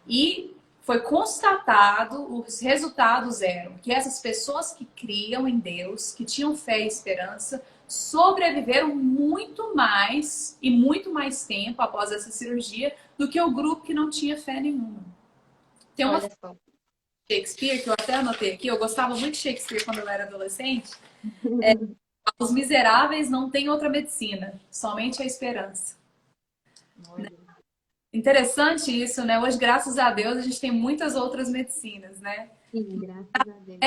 S2: E foi constatado, os resultados eram que essas pessoas que criam em Deus, que tinham fé e esperança, sobreviveram muito mais e muito mais tempo após essa cirurgia do que o grupo que não tinha fé nenhuma. Tem uma Shakespeare, que eu até anotei aqui, eu gostava muito de Shakespeare quando eu era adolescente. Os miseráveis não têm outra medicina, somente a esperança. Né? Interessante isso, né? Hoje, graças a Deus, a gente tem muitas outras medicinas, né?
S1: Sim, graças a Deus.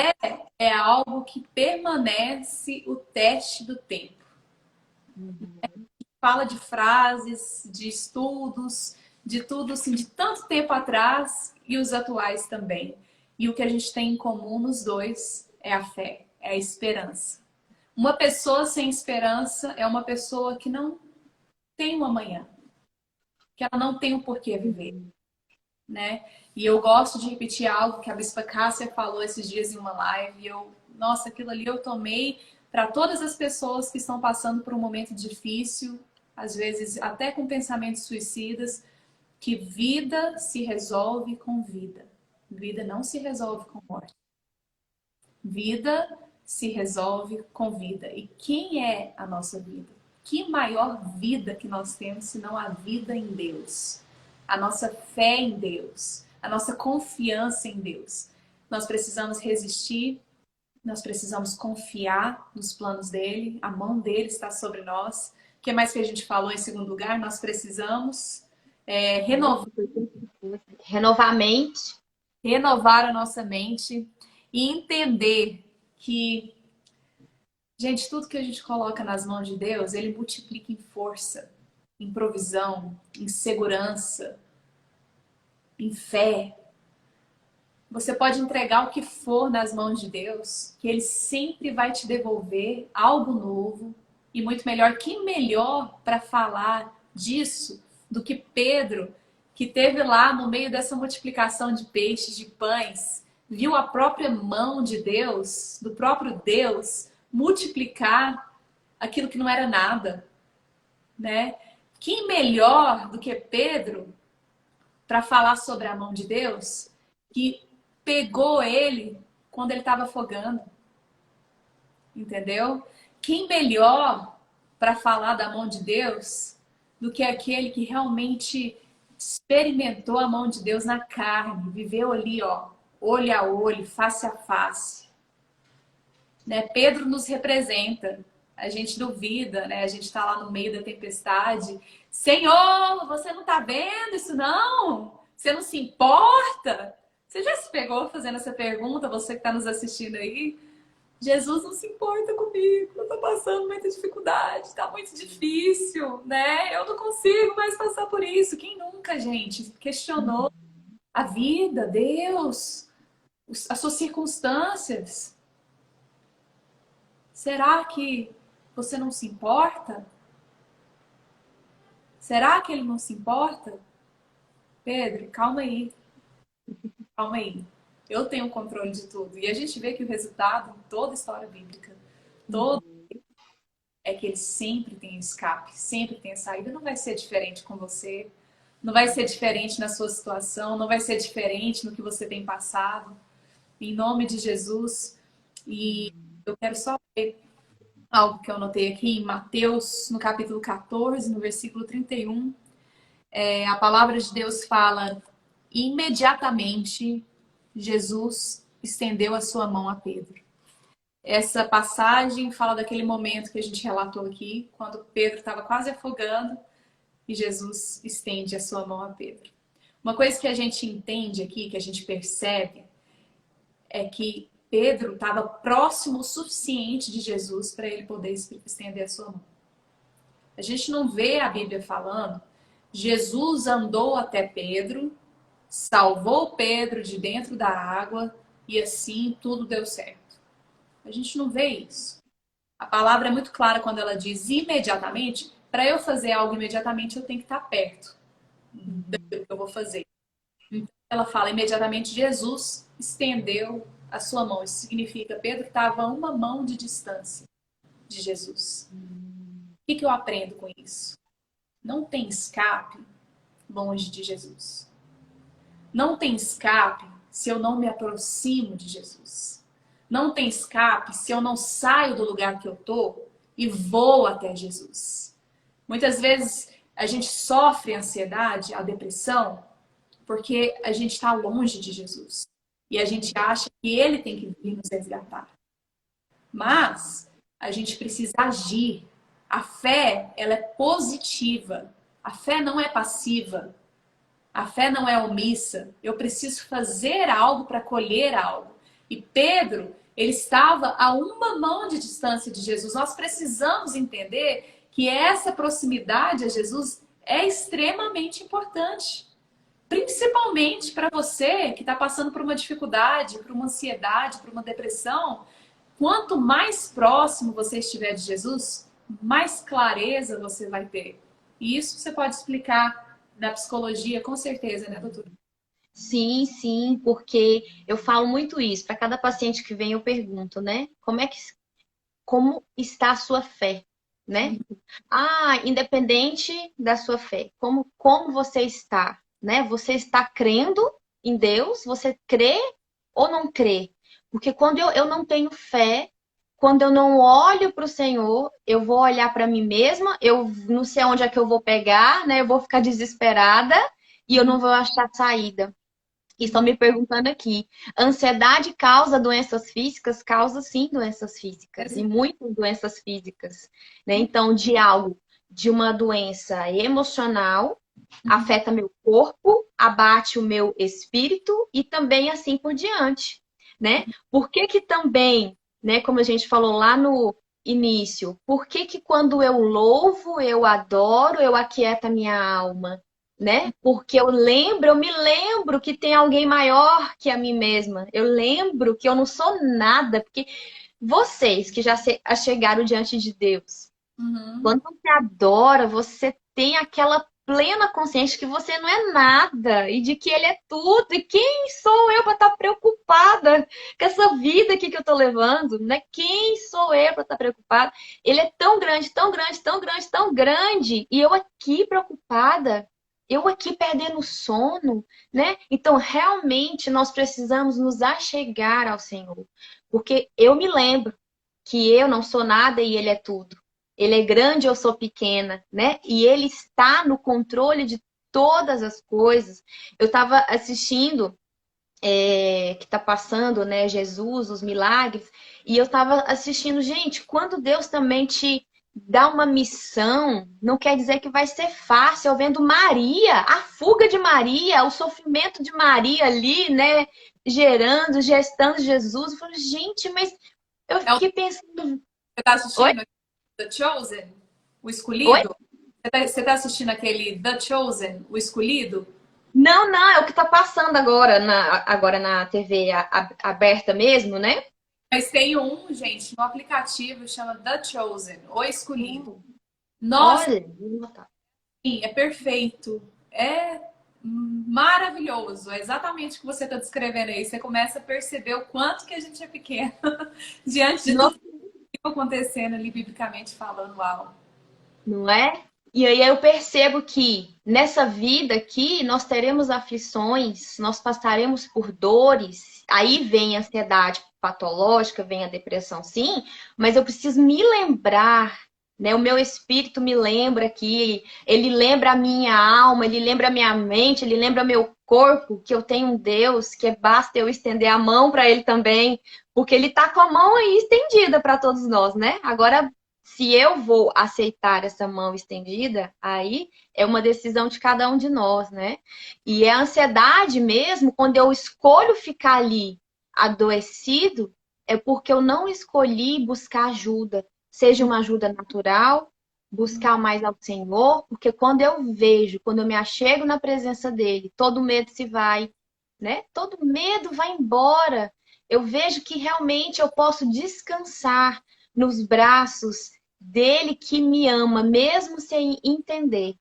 S2: É algo que permanece o teste do tempo. Fala de frases, de estudos, de tudo assim, de tanto tempo atrás e os atuais também. E o que a gente tem em comum nos dois é a fé, é a esperança. Uma pessoa sem esperança é uma pessoa que não tem um amanhã, que ela não tem um porquê viver, né? E eu gosto de repetir algo que a Bispa Cássia falou esses dias em uma live, e nossa, aquilo ali eu tomei para todas as pessoas que estão passando por um momento difícil, às vezes até com pensamentos suicidas, que vida se resolve com vida. Vida não se resolve com morte. Vida se resolve com vida. E quem é a nossa vida? Que maior vida que nós temos senão a vida em Deus? A nossa fé em Deus, a nossa confiança em Deus. Nós precisamos resistir, nós precisamos confiar nos planos dele, a mão dele está sobre nós. O que mais que a gente falou em segundo lugar? Nós precisamos
S1: Renovar a mente.
S2: Renovar a nossa mente e entender que, gente, tudo que a gente coloca nas mãos de Deus, ele multiplica em força, em provisão, em segurança, em fé. Você pode entregar o que for nas mãos de Deus, que ele sempre vai te devolver algo novo e muito melhor. Quem melhor para falar disso do que Pedro, que teve lá no meio dessa multiplicação de peixes, de pães, viu a própria mão de Deus, do próprio Deus, multiplicar aquilo que não era nada, né? Quem melhor do que Pedro para falar sobre a mão de Deus, que pegou ele quando ele estava afogando, entendeu? Quem melhor para falar da mão de Deus do que aquele que realmente experimentou a mão de Deus na carne, viveu ali, ó, olho a olho, face a face. Né? Pedro nos representa. A gente duvida, né? A gente está lá no meio da tempestade. Senhor, você não está vendo isso não? Você não se importa? Você já se pegou fazendo essa pergunta, você que está nos assistindo aí? Jesus não se importa comigo, eu estou passando muita dificuldade, está muito difícil, né? Eu não consigo mais passar por isso. Quem nunca, gente, questionou a vida, Deus, as suas circunstâncias? Será que você não se importa? Será que ele não se importa? Pedro, calma aí. Calma aí. Eu tenho o controle de tudo. E a gente vê que o resultado em toda a história bíblica, todo é que ele sempre tem escape, sempre tem saída. Não vai ser diferente com você. Não vai ser diferente na sua situação. Não vai ser diferente no que você tem passado. Em nome de Jesus. E eu quero só ver algo que eu anotei aqui em Mateus, no capítulo 14, no versículo 31. A palavra de Deus fala: imediatamente Jesus estendeu a sua mão a Pedro. Essa passagem fala daquele momento que a gente relatou aqui, quando Pedro estava quase afogando e Jesus estende a sua mão a Pedro. Uma coisa que a gente entende aqui, que a gente percebe, é que Pedro estava próximo o suficiente de Jesus para ele poder estender a sua mão. A gente não vê a Bíblia falando, Jesus andou até Pedro, salvou Pedro de dentro da água e assim tudo deu certo. A gente não vê isso. A palavra é muito clara quando ela diz imediatamente. Para eu fazer algo imediatamente, eu tenho que estar perto daquilo que eu vou fazer. Então, ela fala imediatamente, Jesus estendeu a sua mão. Isso significa Pedro estava a uma mão de distância de Jesus. O que eu aprendo com isso? Não tem escape longe de Jesus. Não tem escape se eu não me aproximo de Jesus. Não tem escape se eu não saio do lugar que eu estou e vou até Jesus. Muitas vezes a gente sofre a ansiedade, a depressão, porque a gente está longe de Jesus. E a gente acha que Ele tem que vir nos resgatar. Mas a gente precisa agir. A fé, ela é positiva. A fé não é passiva. A fé não é omissa. Eu preciso fazer algo para colher algo. E Pedro, ele estava a uma mão de distância de Jesus. Nós precisamos entender que essa proximidade a Jesus é extremamente importante. Principalmente para você que está passando por uma dificuldade, por uma ansiedade, por uma depressão. quanto mais próximo você estiver de Jesus, mais clareza você vai ter. E isso você pode explicar na psicologia, com certeza, né, doutora?
S1: Sim, sim, porque eu falo muito isso. Para cada paciente que vem, eu pergunto, né? Como está a sua fé, né? Independente da sua fé, como você está, né? Você está crendo em Deus? Você crê ou não crê? Porque quando eu não tenho fé, quando eu não olho para o Senhor, eu vou olhar para mim mesma, eu não sei onde é que eu vou pegar, né? Eu vou ficar desesperada e eu não vou achar saída. E estão me perguntando aqui, ansiedade causa doenças físicas? Causa sim doenças físicas, e muitas doenças físicas, né? Então, de uma doença emocional, afeta meu corpo, abate o meu espírito e também assim por diante, né? Por que que também, né, como a gente falou lá no início, por que que quando eu louvo, eu adoro, eu aquieto a minha alma? Né? Porque eu me lembro que tem alguém maior que a mim mesma. Eu lembro que eu não sou nada, porque vocês que já chegaram diante de Deus,
S2: Uhum.
S1: quando você adora, você tem aquela plena consciência que você não é nada e de que ele é tudo. E quem sou eu para estar preocupada com essa vida aqui que eu estou levando, né? Quem sou eu para estar preocupada? Ele é tão grande, tão grande, tão grande, tão grande, e eu aqui preocupada. Eu aqui perdendo o sono, né? Então, realmente, nós precisamos nos achegar ao Senhor. Porque eu me lembro que eu não sou nada e Ele é tudo. Ele é grande, eu sou pequena, né? E Ele está no controle de todas as coisas. Eu estava assistindo, que está passando, né? Jesus, os milagres, e eu estava assistindo, gente, quando Deus também te dá uma missão, não quer dizer que vai ser fácil. Eu vendo Maria, a fuga de Maria, o sofrimento de Maria ali, né? Gestando Jesus. Eu falei, gente, mas eu
S2: É o
S1: fiquei pensando.
S2: você está
S1: Oi?
S2: assistindo The Chosen, o
S1: Oi?
S2: escolhido? Você tá assistindo aquele The Chosen, o escolhido?
S1: Não, não, é o que tá passando agora na TV aberta mesmo, né?
S2: Mas tem um, gente, no aplicativo chama The Chosen, o escolhido.
S1: Hum.
S2: Nossa,
S1: Olha, vou botar.
S2: sim, é perfeito. É maravilhoso. É exatamente o que você está descrevendo aí. Você começa a perceber o quanto que a gente é pequeno diante de tudo
S1: Nossa,
S2: que está acontecendo ali, biblicamente falando. Uau.
S1: não é? E aí eu percebo que nessa vida aqui nós teremos aflições, nós passaremos por dores, aí vem a ansiedade patológica, vem a depressão, sim, mas eu preciso me lembrar, né? O meu espírito me lembra que ele lembra a minha alma, ele lembra a minha mente, ele lembra meu corpo, que eu tenho um Deus, que basta eu estender a mão para ele também, porque ele tá com a mão aí estendida para todos nós, né? Agora se eu vou aceitar essa mão estendida, aí é uma decisão de cada um de nós, né? E é a ansiedade mesmo, quando eu escolho ficar ali adoecido, é porque eu não escolhi buscar ajuda, seja uma ajuda natural, buscar mais ao Senhor, porque quando eu vejo, quando eu me achego na presença dele, todo medo se vai, né? Todo medo vai embora. Eu vejo que realmente eu posso descansar nos braços dele que me ama, mesmo sem entender,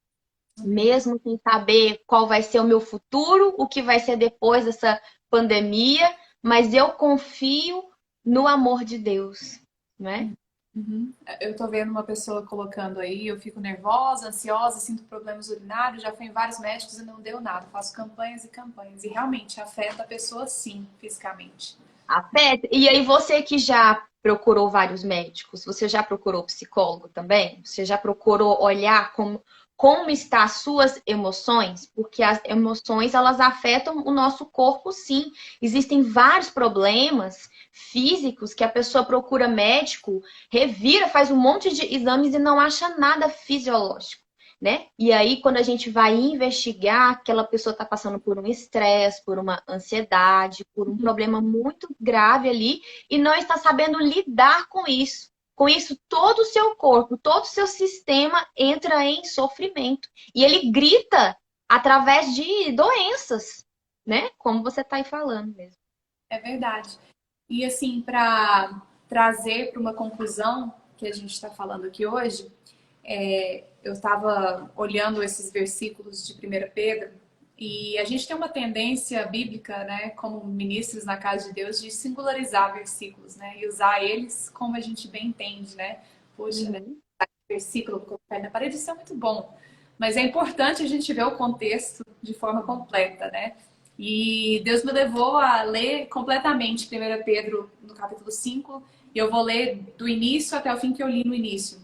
S1: mesmo sem saber qual vai ser o meu futuro, o que vai ser depois dessa pandemia, mas eu confio no amor de Deus, né?
S2: Uhum. Eu tô vendo uma pessoa colocando aí, eu fico nervosa, ansiosa, sinto problemas urinários, já fui em vários médicos e não deu nada. Faço campanhas e campanhas. E realmente afeta a pessoa sim, fisicamente.
S1: Afeta. E aí você que já procurou vários médicos, você já procurou psicólogo também? Você já procurou olhar como está as suas emoções? Porque as emoções, elas afetam o nosso corpo, sim. Existem vários problemas físicos que a pessoa procura médico, revira, faz um monte de exames e não acha nada fisiológico, né? E aí, quando a gente vai investigar, aquela pessoa está passando por um estresse, por uma ansiedade, por um problema muito grave ali e não está sabendo lidar com isso. Com isso, todo o seu corpo, todo o seu sistema entra em sofrimento. E ele grita através de doenças, né? Como você está aí falando mesmo.
S2: É verdade. E assim, para trazer para uma conclusão que a gente está falando aqui hoje, eu estava olhando esses versículos de 1 Pedro e a gente tem uma tendência bíblica, né, como ministros na casa de Deus, de singularizar versículos, né, e usar eles como a gente bem entende, né? Poxa, né, versículo colocar na parede, isso é muito bom. Mas é importante a gente ver o contexto de forma completa, né? E Deus me levou a ler completamente 1 Pedro no capítulo 5, e eu vou ler do início até o fim que eu li no início.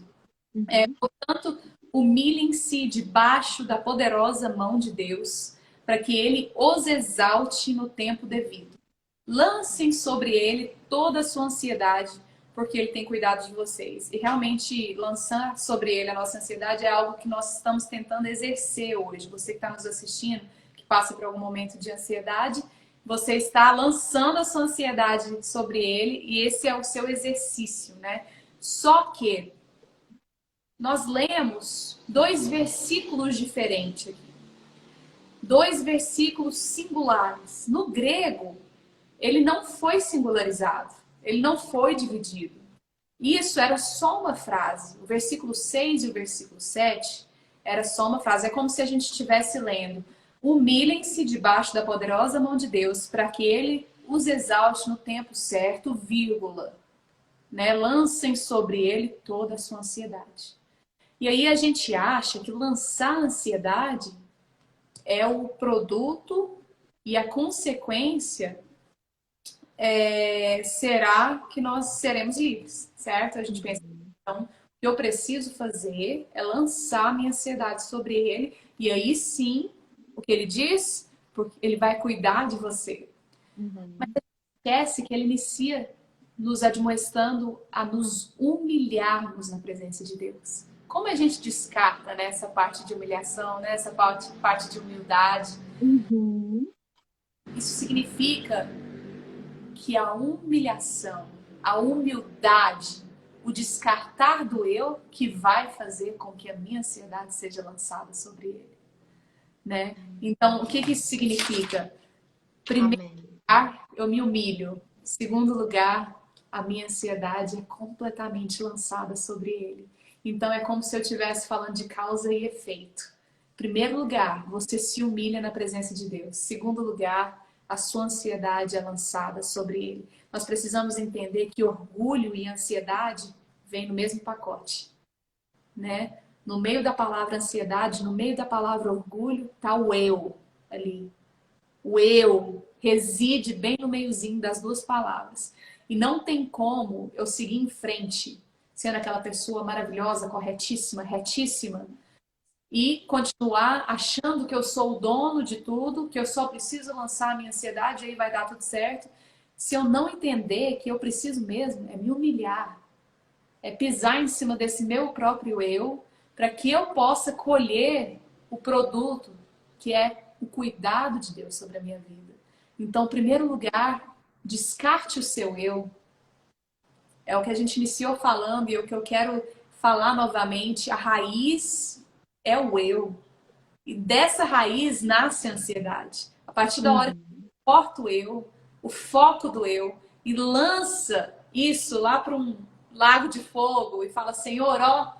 S2: Portanto, humilhem-se debaixo da poderosa mão de Deus, para que ele os exalte no tempo devido. Lancem sobre ele toda a sua ansiedade, porque ele tem cuidado de vocês. E realmente lançar sobre ele a nossa ansiedade é algo que nós estamos tentando exercer hoje. Você que está nos assistindo, que passa por algum momento de ansiedade, você está lançando a sua ansiedade sobre ele e esse é o seu exercício, né? Só que nós lemos 2 versículos diferentes aqui. 2 versículos singulares. No grego, ele não foi singularizado. Ele não foi dividido. Isso era só uma frase. O versículo 6 e o versículo 7 era só uma frase. É como se a gente estivesse lendo: humilhem-se debaixo da poderosa mão de Deus para que ele os exalte no tempo certo, vírgula. Né? Lancem sobre ele toda a sua ansiedade. E aí a gente acha que lançar a ansiedade é o produto e a consequência será que nós seremos livres, certo? A gente pensa, então, o que eu preciso fazer é lançar minha ansiedade sobre ele, e aí sim, o que ele diz, porque ele vai cuidar de você. Mas a gente esquece que ele inicia nos admoestando a nos humilharmos na presença de Deus. Como a gente descarta, né, essa parte de humilhação, né, essa parte de humildade? Isso significa que a humilhação, a humildade, o descartar do eu que vai fazer com que a minha ansiedade seja lançada sobre ele, né? Então, o que isso significa? Primeiro lugar, eu me humilho. Segundo lugar, a minha ansiedade é completamente lançada sobre ele. Então, é como se eu estivesse falando de causa e efeito. Primeiro lugar, você se humilha na presença de Deus. Segundo lugar, a sua ansiedade é lançada sobre ele. Nós precisamos entender que orgulho e ansiedade vêm no mesmo pacote, né? No meio da palavra ansiedade, no meio da palavra orgulho, está o eu ali. O eu reside bem no meiozinho das duas palavras. E não tem como eu seguir em frente, sendo aquela pessoa maravilhosa, corretíssima, retíssima, e continuar achando que eu sou o dono de tudo, que eu só preciso lançar a minha ansiedade e aí vai dar tudo certo. Se eu não entender que eu preciso mesmo é me humilhar, é pisar em cima desse meu próprio eu, para que eu possa colher o produto que é o cuidado de Deus sobre a minha vida. Então, em primeiro lugar, descarte o seu eu. É o que a gente iniciou falando e é o que eu quero falar novamente. A raiz é o eu. E dessa raiz nasce a ansiedade. A partir da hora que eu corto o foco do eu, e lança isso lá para um lago de fogo e fala: Senhor, ó,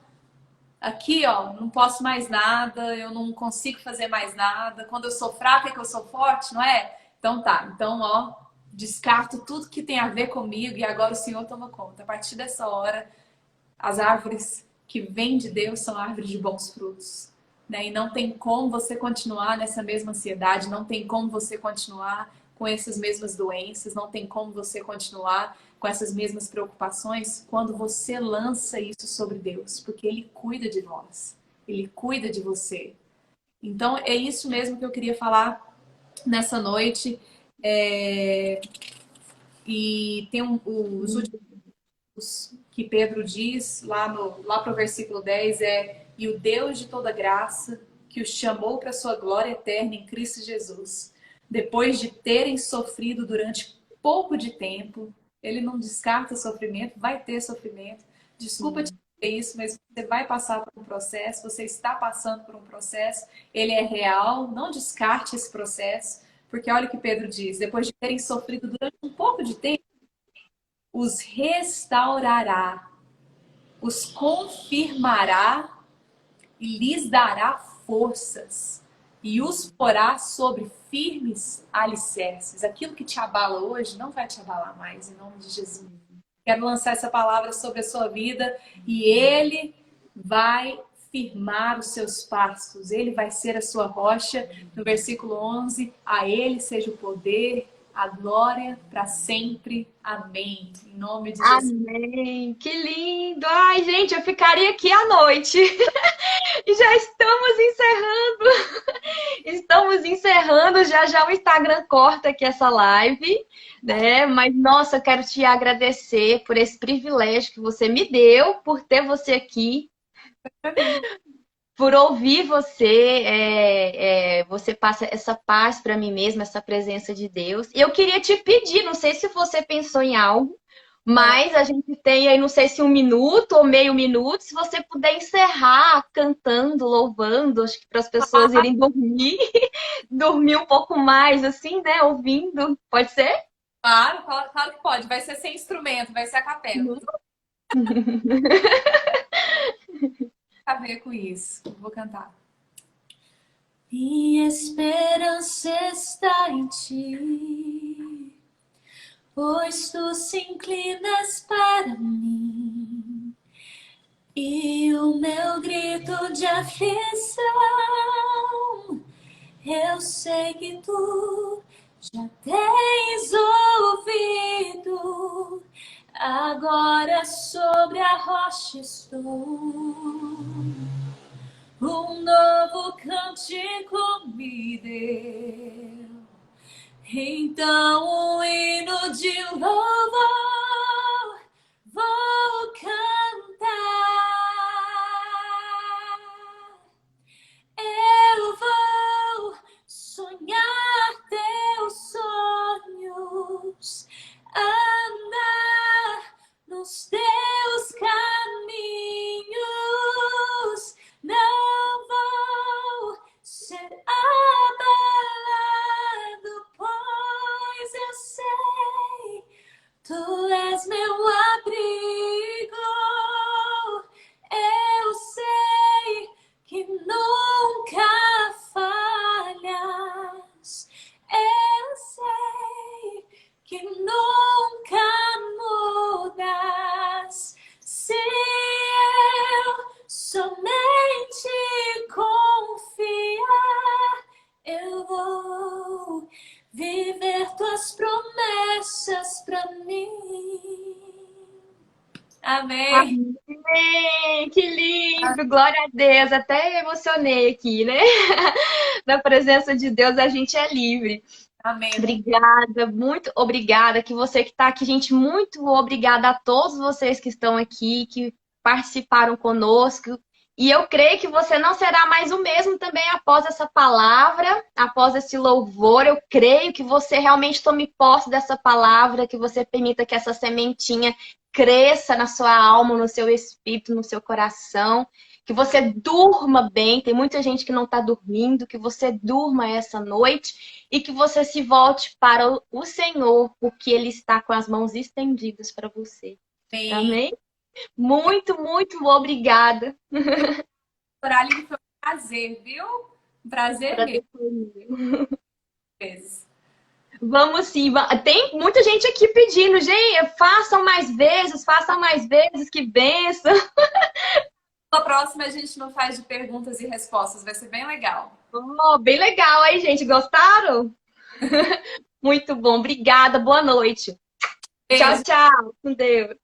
S2: aqui, ó, não posso mais nada, eu não consigo fazer mais nada. Quando eu sou fraca é que eu sou forte, não é? Então tá, então, ó, descarto tudo que tem a ver comigo e agora o Senhor toma conta. A partir dessa hora, as árvores que vêm de Deus são árvores de bons frutos. Né? E não tem como você continuar nessa mesma ansiedade, não tem como você continuar com essas mesmas doenças, não tem como você continuar com essas mesmas preocupações quando você lança isso sobre Deus, porque Ele cuida de nós, Ele cuida de você. Então é isso mesmo que eu queria falar nessa noite. E tem os últimos que Pedro diz lá para o versículo 10 e o Deus de toda graça, que os chamou para a sua glória eterna em Cristo Jesus, depois de terem sofrido durante pouco de tempo, ele não descarta sofrimento, vai ter sofrimento. Desculpa te dizer isso, mas você vai passar por um processo, você está passando por um processo, ele é real, não descarte esse processo, porque olha o que Pedro diz, depois de terem sofrido durante um pouco de tempo, os restaurará, os confirmará e lhes dará forças e os porá sobre firmes alicerces. Aquilo que te abala hoje não vai te abalar mais, em nome de Jesus. Quero lançar essa palavra sobre a sua vida e Ele vai firmar os seus passos. Ele vai ser a sua rocha. No versículo 11, a Ele seja o poder, a glória para sempre. Amém. Em nome de Jesus.
S1: Amém. Que lindo. Ai, gente, eu ficaria aqui à noite. E já estamos encerrando. Estamos encerrando. Já já o Instagram corta aqui essa live, né? Mas, nossa, eu quero te agradecer por esse privilégio que você me deu, por ter você aqui, por ouvir você. Você passa essa paz para mim mesma, essa presença de Deus. E eu queria te pedir, não sei se você pensou em algo, mas a gente tem aí, não sei se 1 minuto ou meio minuto, se você puder encerrar cantando, louvando, acho que para as pessoas irem dormir, dormir um pouco mais, assim, né? Ouvindo. Pode ser?
S2: Claro, claro que pode. Vai ser sem instrumento, vai ser a capela. A ver com isso. Vou cantar. Minha esperança está em ti, pois tu se inclinas para mim, e o meu grito de aflição, eu sei que tu já tens ouvido. Agora sobre a rocha estou, um novo cântico me deu. Então um hino de louvor vou cantar. Eu vou sonhar teus sonhos, andar nos teus caminhos. Não vou ser abalado, pois eu sei, tu és meu abrigo. Eu sei que nunca falhas. Eu sei que nunca mudas. Se eu somente confiar, eu vou viver tuas promessas para mim. Amém.
S1: Amém. Que lindo. Glória a Deus. Até emocionei aqui, né? Na presença de Deus a gente é livre.
S2: Amém.
S1: Obrigada, muito obrigada. Que você que está aqui, gente, muito obrigada a todos vocês que estão aqui, que participaram conosco. E eu creio que você não será mais o mesmo também após essa palavra, após esse louvor. Eu creio que você realmente tome posse dessa palavra, que você permita que essa sementinha cresça na sua alma, no seu espírito, no seu coração. Que você durma bem. Tem muita gente que não está dormindo. Que você durma essa noite e que você se volte para o Senhor, porque Ele está com as mãos estendidas para você.
S2: Sim.
S1: Amém? Muito, muito obrigada.
S2: Coraline, foi um prazer, viu? Um prazer mesmo.
S1: Vamos sim. Tem muita gente aqui pedindo, gente, façam mais vezes, que benção.
S2: Na próxima a gente não faz de perguntas e respostas, vai ser bem legal.
S1: Oh, bem legal, aí, gente. Gostaram? Muito bom. Obrigada. Boa noite.
S2: Beijo.
S1: Tchau, tchau. Com Deus.